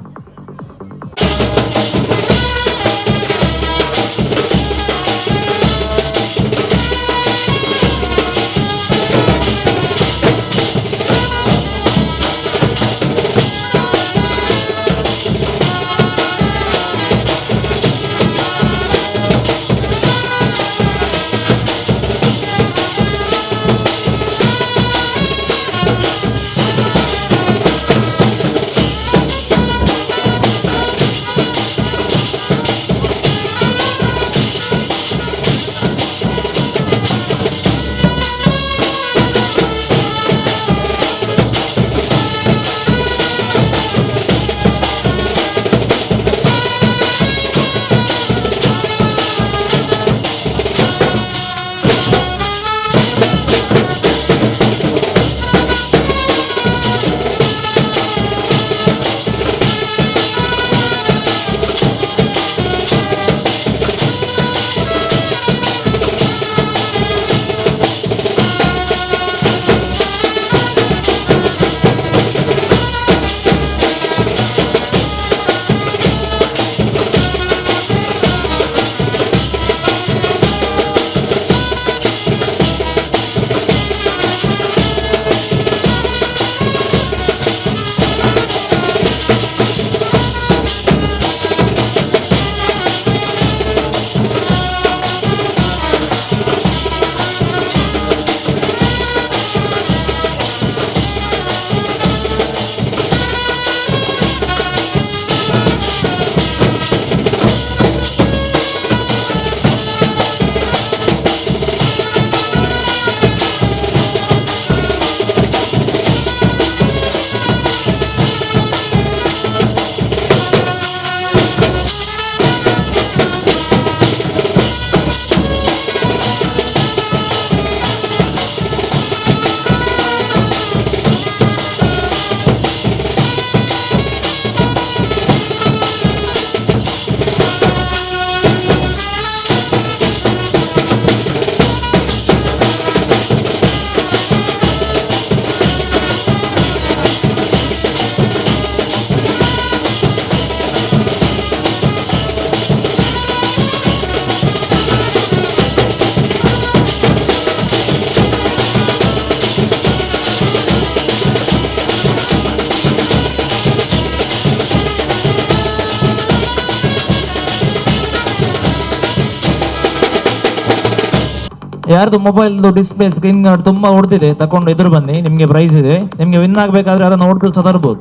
Speaker 2: ಯಾರ್ದು ಮೊಬೈಲ್ದು ಡಿಸ್ಪ್ಲೇ ಸ್ಕ್ರೀನ್ ಗಾರ್ಡ್ ತುಂಬಾ ಹೊಡ್ತಿದೆ ತಕೊಂಡು ಎದುರು ಬನ್ನಿ, ನಿಮ್ಗೆ ಪ್ರೈಸ್ ಇದೆ. ನಿಮ್ಗೆ ವಿನ್ ಆಗ್ಬೇಕಾದ್ರೆ ಅದನ್ನ ನೋಡ್ತು ಸಹ ತರ್ಬೋದು.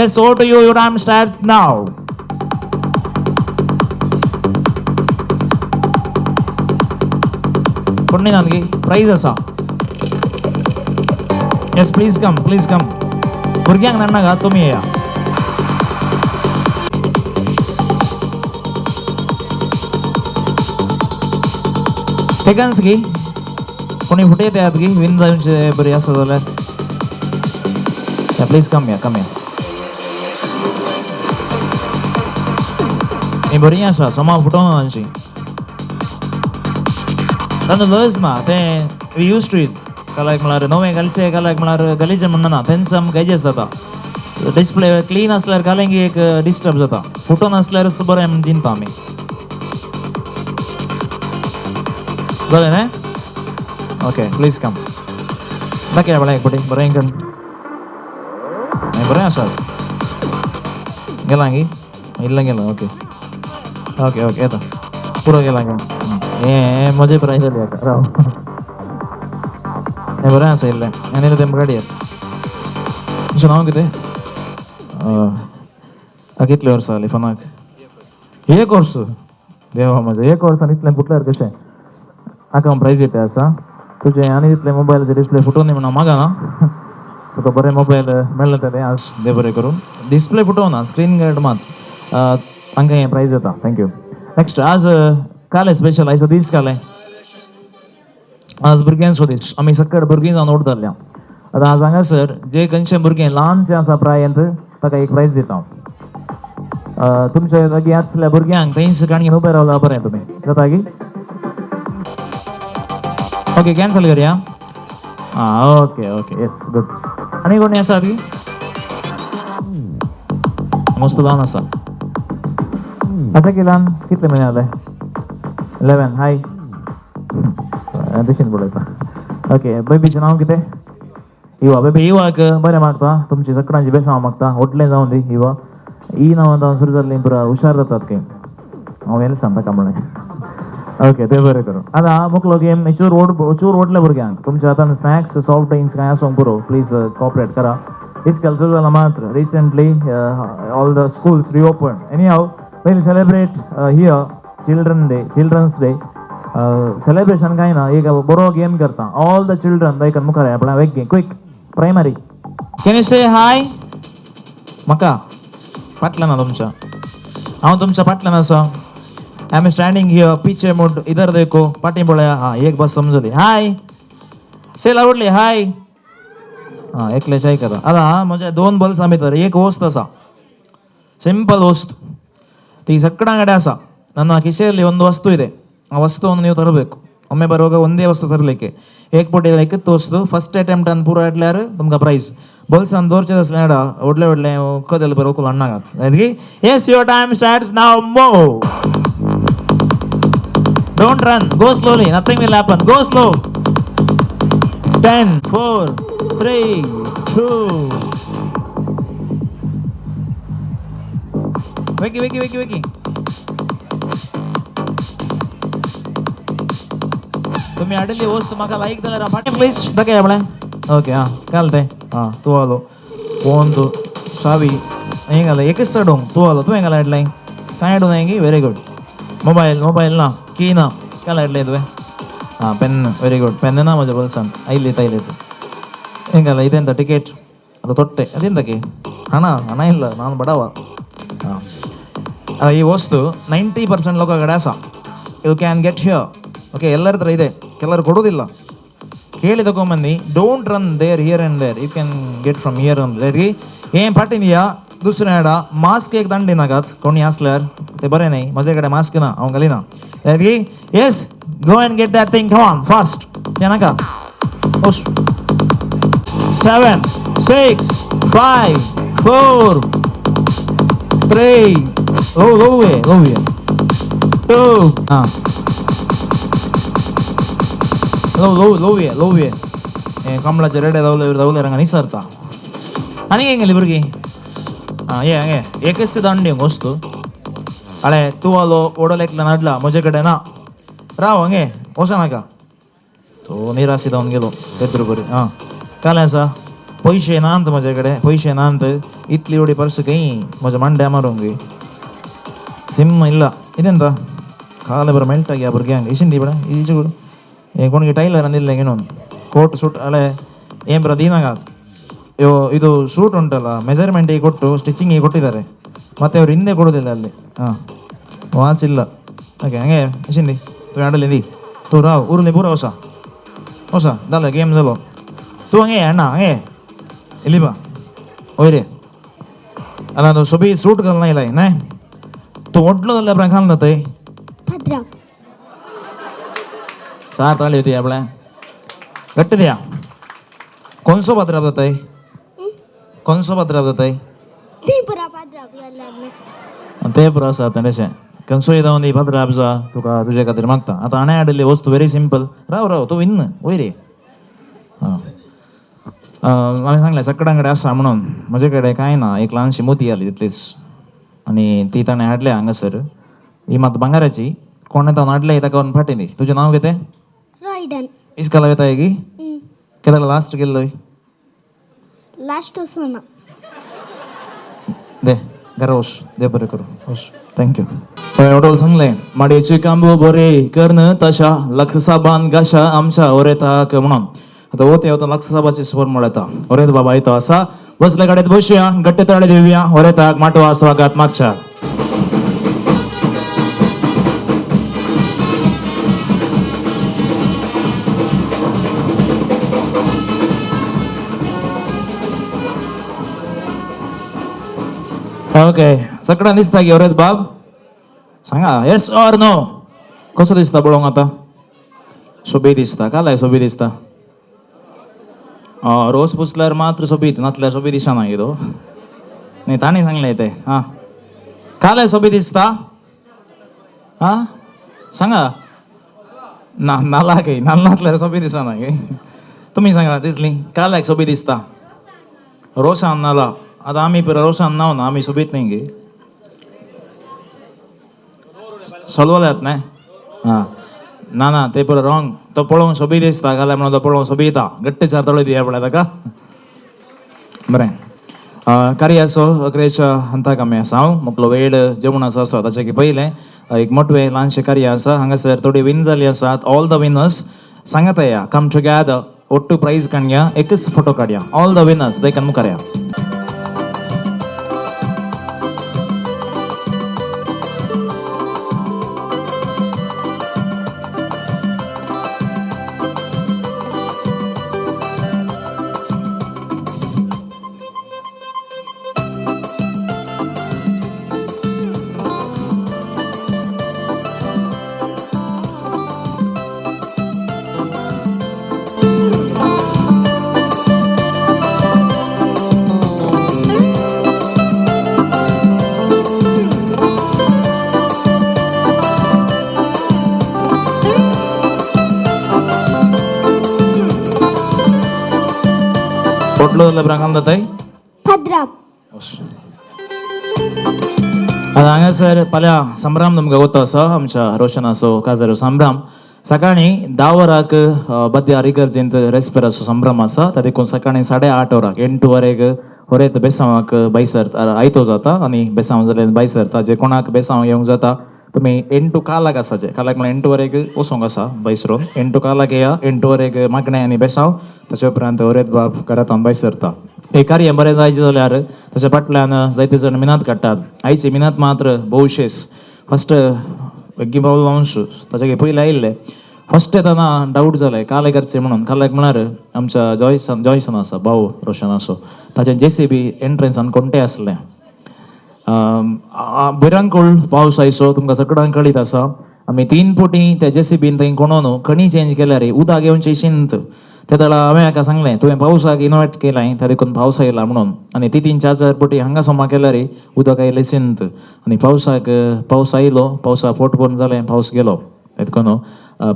Speaker 2: Yes, over to you, your time starts now. ಕೊಡ್ನಿ ನನಗೆ ಪ್ರೈಸ್ ಸಹ. Yes, please come, please come. भुरग्यांक नाका तुमी येया. सेकंड्स की कोणी फुटे येतात की विन जावचे बरी आसा जाल्यार प्लीज कम या, कम या. ही बरी आसा, सोमा फुटोना तांची. तांचो लज ना, तें वी यूज टू इट. कलाक म्हळ्यार नवे घालचे, कलाक म्हळ्यार गलीचे म्हणना, तेंच आमकां हेजेच जाता. डिस्प्ले क्लीन असल्यार कालेंगी एक डिस्टर्ब जाता, फुटोन असल्यारच बरें म्हण चिंता आमी. जालें न्ही? Okay, please come. दाखया म्हळ्यार एक फावटी बरें करून. बरें आसा. गेला गी? इल्लें गेलां. ओके ओके ओके, येता. पुरो गेला गे. हें म्हजे प्रायस जाली आतां. राव. हें बरें आसा इल्लें. आनी तें गाडी येता. तुजें नांव कितें? कितले वर्सां जालीं फनाक? हे कोर्स? देवा म्हजें, हे कोर्सान इतलें फुटल्यार कशें? हाका प्रायज येता आसा. तुजें आनी इतले मोबायलाचे डिस्प्ले फुटोवन दी म्हणून मागा ना. तुका बरें मोबायल मेळ्ळें तें आज देव बरें करून. डिस्प्ले फुटोवना, स्क्रीन गार्ड मात. तांकां हें प्रायज येता. थँक्यू. नेक्स्ट, आज कालें स्पेशल, आयचो दीस कालें. आज भुरग्यांचो दीस. आमी सक्कड भुरगीं जावन उठताल्या. आतां आज हांगासर जे खंयचे भुरगें ल्हानशें आसा प्रायेंत ताका एक प्रायज दिता. तुमचे लागीं आसल्या भुरग्यांक थंयच काणयेन उबें रावल्यार बरें तुमी. जाता की? ओके, कॅन्सल करया. Okay okay, yes, good. आनी कोणी आसा बी? मस्त ल्हान आसा. आतां की ल्हान कितले म्हयने जाले? 11. हाय. तशीच पळयता. ओके, बेबीचें नांव कितें? इवा. बेबी, इवाक बरें मागता. तुमची सकाळची बेसांव मागता. होटलें जावन दी इवा. ही नांवां जावन सुरू जाल्लीं पुरा हुशार जातात खंय. हांव येलें सांगता काय म्हणून. ओके, देव बरें करूं. आतां मुकलो गेम. चूर व्हडल्या भुरग्यांक तुमच्या हातान स्नॅक्स, सॉफ्ट ड्रिंक्स कांय आसूंक पुरो. प्लीज कॉपरेट करा. इसकेल सुरू जाला मात्र. Recently all the schools reopen. Anyhow, we'll celebrate here children's day. Celebration काय ना, एक बरो गेम करता. All the children दायकन मुखार आहे आपल्या वेग quick. Primary. Can you say hi? म्हाका फाटल्यान तुमच्या. हांव तुमच्या फाटल्यान आसा. I am standing here. पीछे मुड, इधर देखो. पाटी पळया. हा, एक बस समजली. हाय. Say loudly hi. हा, एकले चाय करा. आतां म्हजे 2 बल्सां भितर एक वस्त आसा. ಸಿಂಪಲ್ ವಸ್ತು. ಈಗ ಸಕ್ಕಡಂಗಡೆ ಆಸ. ನನ್ನ ಕಿಸೆಯಲ್ಲಿ ಒಂದು ವಸ್ತು ಇದೆ. ಆ ವಸ್ತುವನ್ನು ನೀವು ತರಬೇಕು. ಒಮ್ಮೆ ಬರುವಾಗ ಒಂದೇ ವಸ್ತು ತರಲಿಕ್ಕೆ. ಏಕ್ಪುಟ್ಟಿ ಎಕ್ಕತ್ತು ವಸ್ತು ಫಸ್ಟ್ ಅಟೆಂಪ್ಟ್ ಅನ್ನು ಪೂರ ಇಡ್ಲಾರು तुमका ಪ್ರೈಸ್. ಬಲ್ಸ್ ಅನ್ನು ದೋರ್ಚದ ಸ್ಲಾಡ ಒಡ್ಲೆ ಒಡ್ಲೆ ಒಕ್ಕದಲ್ಲಿ ಬರೋಕು ಅಣ್ಣಾಗತ್. ಅದಕ್ಕೆ yes, your time starts now. Move. Don't run. Go slowly. Nothing will happen. Go slow. 10, 4, 3, 2. वेकी. तुम्ही आडली वस्तू म्हाका लायक जाल्यार फाटी प्लीज दाखय आपल्या. ओके, हां घालते. हां, तूं आलो. फोन तू चावी हें घाल. एकच चडोंग. तूं आलो. तुवें घाला हेडलाय. कांय हाडूं नाय गी. Very good. मोबायल ना. की ना. घाला हेडलय तुवें. हां, पेन. Very good. पेन ना म्हज्या बल्सान. आयलेत. हें घाला. इदेंत टिकेट. ಅದು ತೊಟ್ಟೆ ಅದೆಂತಕ್ಕೆ? ಹಣ ಇಲ್ಲ, ನಾನು ಬಡವ. ಹಾಂ, ಈ ವಸ್ತು 90% ಲೋಕ ಕಡೆ ಆಸ. You can get here. Okay, ಎಲ್ಲರ ಹತ್ರ ಇದೆ, ಕೆಲವರು ಕೊಡೋದಿಲ್ಲ. ಕೇಳಿ ತಗೊಂಬನ್ನಿ. Don't run there, here and there. You can get from here and ದೇರ್ಗೆ. ಏನ್ पाठिंदिया दुसऱ्या हाडा. मास्क एक दांडी नाकात कोणी असल्यार ते बरें न्ही. म्हजे कडेन मास्क ना, हांव घालिना. देर्गे yes, go and get that thing. Come on fast. ते नाका. 7, 6, 5, 4, 3. Low way. 2. हां, low way. कमळाचे रेडे जावले रंगा निसरता. आनी हें गेली भुरगीं. हां, ये एकच दांडी वस्तू. अळे तूं आलो, ओडोल एकल्यान हाडला. म्हजे कडेन ना. राव हंगे वचनाका. तो निराशी जावन गेलो तेत्र बरी हां कालें आसा पयशे नात म्हजे कडेन पयशे नात इतली एवढी पर्स खंय म्हज्या मांड्या मारूंक सिम ಇಲ್ಲ ಇದೆಂತ ಕಾಲೇ ಬರ ಮೆಲ್ಟ್ ಆಗಿ ಆ ಭುರ್ಗ್ಯಾಂಗ್ ಇಶಿಂದಿ ಬೇಡ ಈಚೆ ಕೂಡ ಕೊನಿಗೆ ಟೈಲರ್ ಅಂದಿಲ್ಲ ಏನೊಂದು ಕೋಟ್ ಸೂಟ್ ಹಳೆ ಏನು ಬರ ದೀನಾಗಾತ್ ಇದು ಸೂಟ್ ಉಂಟಲ್ಲ ಮೆಜರ್ಮೆಂಟಿಗೆ ಕೊಟ್ಟು ಸ್ಟಿಚಿಂಗಿಗೆ ಕೊಟ್ಟಿದ್ದಾರೆ ಮತ್ತೆ ಅವ್ರು ಹಿಂದೆ ಕೊಡೋದಿಲ್ಲ ಅಲ್ಲಿ ಹಾಂ ವಾಚ್ ಇಲ್ಲ ಓಕೆ ಹಂಗೆ ಇಶಿಂದಿ ತೂ ಆಡಲಿಂದಿ ತೂ ರಾವ್ ಊರಲ್ಲಿ ಪೂರ ಹೊಸ ಹೊಸ ದಲ್ಲ ಗೇಮ್ ಚಲೋ ತೂ ಹಂಗೆ ಅಣ್ಣ ಹಂಗೆ ಇಲ್ಲಿ ಬಾ ಹೋಯ್ರಿ ಅಲ್ಲ ಅದು ಸೊಬಿ ಸೂಟ್ ಕಲ್ನ ಇಲ್ಲ ಏನೇ तू ओढलो जाल्यार आपणाक घालना थंय चार ताळी होती आपल्या घट्ट द्या कोणसो पात्राप जाताय कोणसो पात्राप जाताय ते पुरो आसा तशें खंयसोय जावन दी पात्राप जा तुका तुजे खातीर मागता आतां हाणें हाडिल्ली वस्तू वेरी सिंपल राव राव तूं विन्न वय रे हांवें सांगलें सकाळां कडेन आसा म्हणून म्हजे कडेन कांय ना एक ल्हानशी मोती आली तितलीच आणि ती ताणें हाडल्या हांगासर ही मात भांगाराची कोणें तावन हाडल्या ताका व्हरून फाटिली तुजें नांव कितें
Speaker 10: रायडन
Speaker 2: इस्काला येता गी केन्ना लास्ट गेल्लो
Speaker 10: लास्ट असो ना
Speaker 2: दे घरा वच दे बरें करूं वच थँक्यू पळय ऑडोल सांगलें माडयेची कांबो बरे कर्ण तशा लक्ष साबान गाशा आमच्या ओरेताक म्हणून आता होते होता लक्ष साबाचे स्वर म्हणता ओरेत बाबा येतो असा बसल्या गाडीत बसूया गट्टे तळे देऊया ओरेताक माटवा स्वागत मागच्या ओके सगळ्यांना दिसता की ओरेत बाब सांगा येस ऑर नो कसो दिसता बळोंग आता सोबी दिसता कालाय सोबी दिसता रोज पुसल्यार मात्र सोबीत नातल्यार सोबी दिसना किदो न्ही ताणी सांगलें तें हां कालाय सोबी दिसता हां सांगा ना नाला गे नातल्यार सोबी दिसना गे तुमी सांगा दिसली कालायक सोबी दिसता रोशान नाला आतां आमी पळय रोशान नाव ना आमी सोबीत न्ही गे सोलवल्यात न्हय हां ना ना ते पळय रॉंग तो पळोवंक सोबी दिसता घाल्या म्हणून तो पळोवंक सोबी येता गट्टे चार तळे दिया पळय ताका बरें कार्य असो अकरेच्या अंताक आमी आसा हांव मोकलो वेळ जेवण आसा असो ताचे की पयलें एक मोठवें ल्हानशें कार्य आसा हांगासर थोडी विन जाली आसात ऑल द विनर्स सांगात या कम टुगेदर ಒಟ್ಟು ಪ್ರೈಸ್ ಕಣ್ಯ एकच फोटो काढया ऑल द विनर्स दे कन मुखार या पोटलो जाल्यार ब्रांकान जाताय
Speaker 10: भद्राप
Speaker 2: आता हांगासर फाल्यां संभ्राम तुमकां वता आसा आमच्या रोशनाचो काजारो संभ्राम सकाळी 10 वरांक बद्या रिगर्जेंत रेस्पेराचो संभ्रम आसा तातूंत सकाळी 8:30 वरांक 8 वरेक होरेत बेसांवाक बायसर आयतो जाता आनी बेसांव जाल्यार बायसरता जे कोणाक बेसांव येवंक जाता तुमी 8 कालाक आसा जे कालाक म्हळ्यार 8 वरेक वचोंक आसा बायसरून 8 कालाक येया 8 वरेक मागणें आनी बेसांव ताचे उपरांत होरेत बाब घरांत बायसरता हे कार्य बरें जायचें जाल्यार ताच्या फाटल्यान जायते जण मिनात काडटात आयची मिनात मात्र भौशेस फर्स्ट वंश ताचे पयले आयिल्ले फर्स्ट येताना डाऊट जालें काले करचें म्हणून काल्याक म्हळ्यार आमच्या जॉयसन आसा भाऊ रोशनाचो ताचें JCB एंट्रन्सान कोणटें आसलें भिरांकूळ पावस आयचो तुमकां सगळ्यांक कळीत आसा आमी 3 पोटी त्या JCBन थंय कोणून खणी चेंज केल्यार उदक येवचें शिंत त्या वेळा हांवें हाका सांगलें तुवें पावसाक इनोवेट केलां त्या देखून पावस येयला म्हणून आनी ती 3-4 पोटी हांगा सोमा केल्यार उदक आयलें शिंत आनी पावस आयलो पावसा पोट भरून जालें पावस गेलो देखून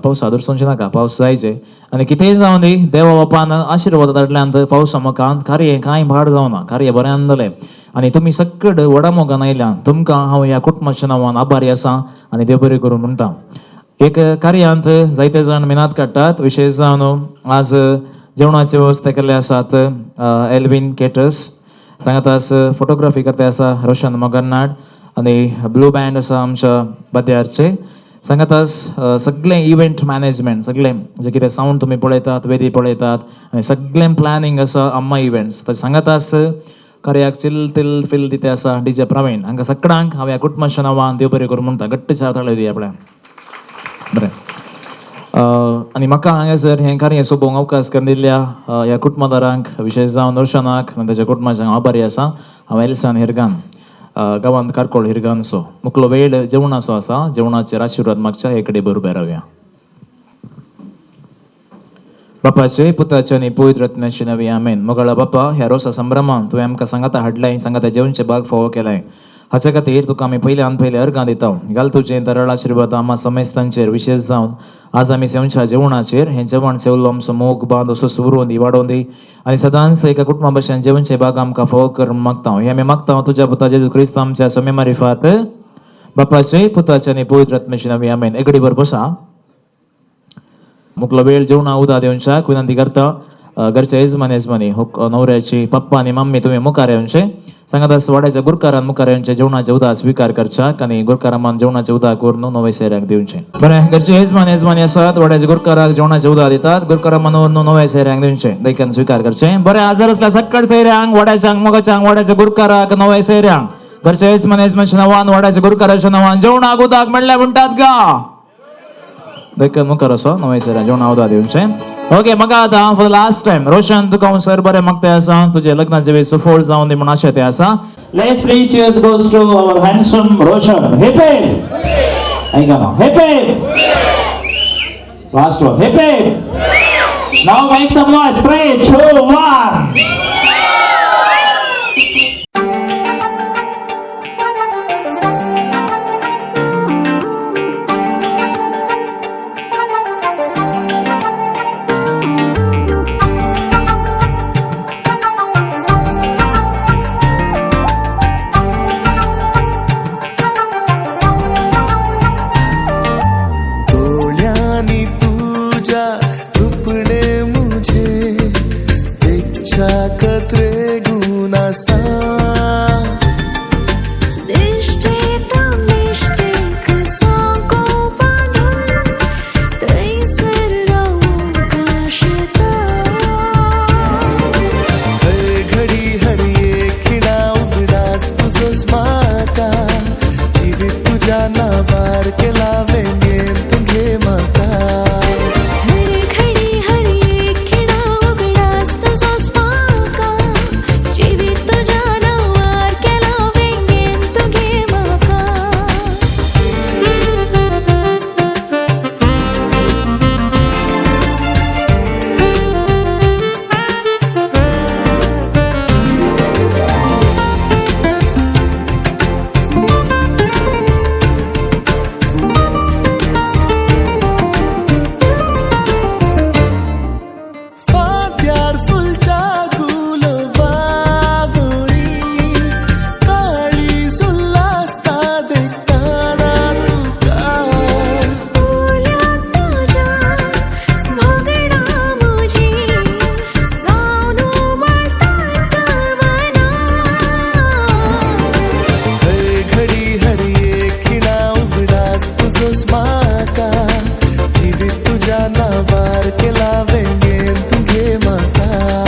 Speaker 2: पावसा दुरसोंचें नाका पावस जायचे आनी कितेंय जावं दी देवा बापान आशिर्वाद धाडल्यान पावसा मुखांत कार्य कांय भाड जावना कार्य बरें जालें आनी तुमी सकट व्हडा मोगान आयल्यान तुमकां हांव ह्या कुटुंबाच्या नांवान आभारी आसा आनी देव बरें करूं म्हणटा एक कार्यांत जायते जाण मेहनत काडटात. विशेष जावन आज जेवणाची वेवस्था केल्ले आसात एल्विन केटर्स, सांगातास फोटोग्राफी करते आसा रोशन मोगनाड आनी ब्लू बँड आसा आमच्या बद्यारचे. सांगातास सगळे इव्हेंट मॅनेजमेंट, सगळे जे कितें साऊंड तुमी पळयतात, वेदी पळयतात आनी सगळें प्लॅनिंग आसा अम्मा इव्हेंट्स. सांगातास कार्याक चिल तिल फील दिते आसा डीजे प्रवीण. हांकां सगळ्यांक हांव ह्या कुटुंबाच्या नांवान देव बरें करूं म्हणटा. घट्ट चार ताळे दिया आपल्या. बरें. आनी म्हाका हांगासर हें कार्य सोबोवंक अवकाश करून दिल्ल्या ह्या कुटुंबदारांक, विशेश जावन रोशनाक आनी ताच्या कुटुंबाच्या हांव आभारी आसा. हांव एल्सान हिरगान, गांवांत कारकोळ हिरगानचो. मुखलो वेळ जेवणाचो आसा. जेवणाचेर आशिर्वाद मागच्या हे कडेन बरोबर रावया. बापाचे, पुताचे आनी पवित्र आत्म्याचे नांवान आमेन. मोगाळा बापा, ह्या रोसा संभ्रमान तुवें आमकां सांगाता हाडलाय, सांगाता जेवणचे भाग फावो केलाय. हाचे खातीर तुका आमी पयले अर्गां दिता. घाल तुजें तरळ आशिर्वाद आम्हा समेस्तांचेर, विशेष जावन आज आमी सेवच्या जेवणाचेर. हें जेवण सेवलो आमचो मोग बांद असो सुरून दी, वाडोवन दी आनी सदांच एका कुटुंबा भशेन जेवणचे भाग आमकां फावो करून मागता. हे आमी मागता तुज्या पुता जेजू क्रिस्त आमच्या सोम्या मारिफात. बापाचे, पुताचे आनी पवित्र आत्म्याचे नांवान आमेन. एक घडी बरोबर बसा. मुखलो वेळ जेवणा उदा दिवच्याक विनंती करता. घरच्या यजमानी नवऱ्याची पप्पा आनी मम्मी तुवें मुखार येवचे. सांगात वाड्याच्या गुरकारान मुखार येवचे. जेवणाचे उदा स्वीकार करच्याक आनी गुरकारामान जेवणाचे उदा करून नवे सैऱ्याक दिवचे. बरें, घरचे यजमानी आसात, वाड्याच्या गुरकाराक जेवणाचे उदा दितात. गुरकारामान नवे सैऱ्याक दिवचे, दैक्यान स्वीकार करचे. बरें, आजार असल्या सक्कड सैऱ्यांक, वाड्याच्यांक, मोगाच्यांक, वाड्याच्या गुरकाराक, नवे सैऱ्यांक, घरच्या यजमान्याच्या नांवान, वाड्याच्या गुरकाराच्या नांवान जेवणाक उदाक म्हणल्यार म्हणटात गा. दैक्यान मुखार असो नवे सैऱ्याक जेवणा उदा दिवचे. ओके, म्हाका आतां for the last time Roshan तुका हांव सर बरें मागता आसा. तुजे लग्नाचे वेळ सफळ जावन दी म्हण आशा ते आसा. Let's three cheers goes to our handsome Roshan. हेपे ऐका ना, हेपे लास्ट वन, हेपे. Now make some noise. 3 2 1.
Speaker 1: तुझ्या नावार केला वेंगेन तुझे माता.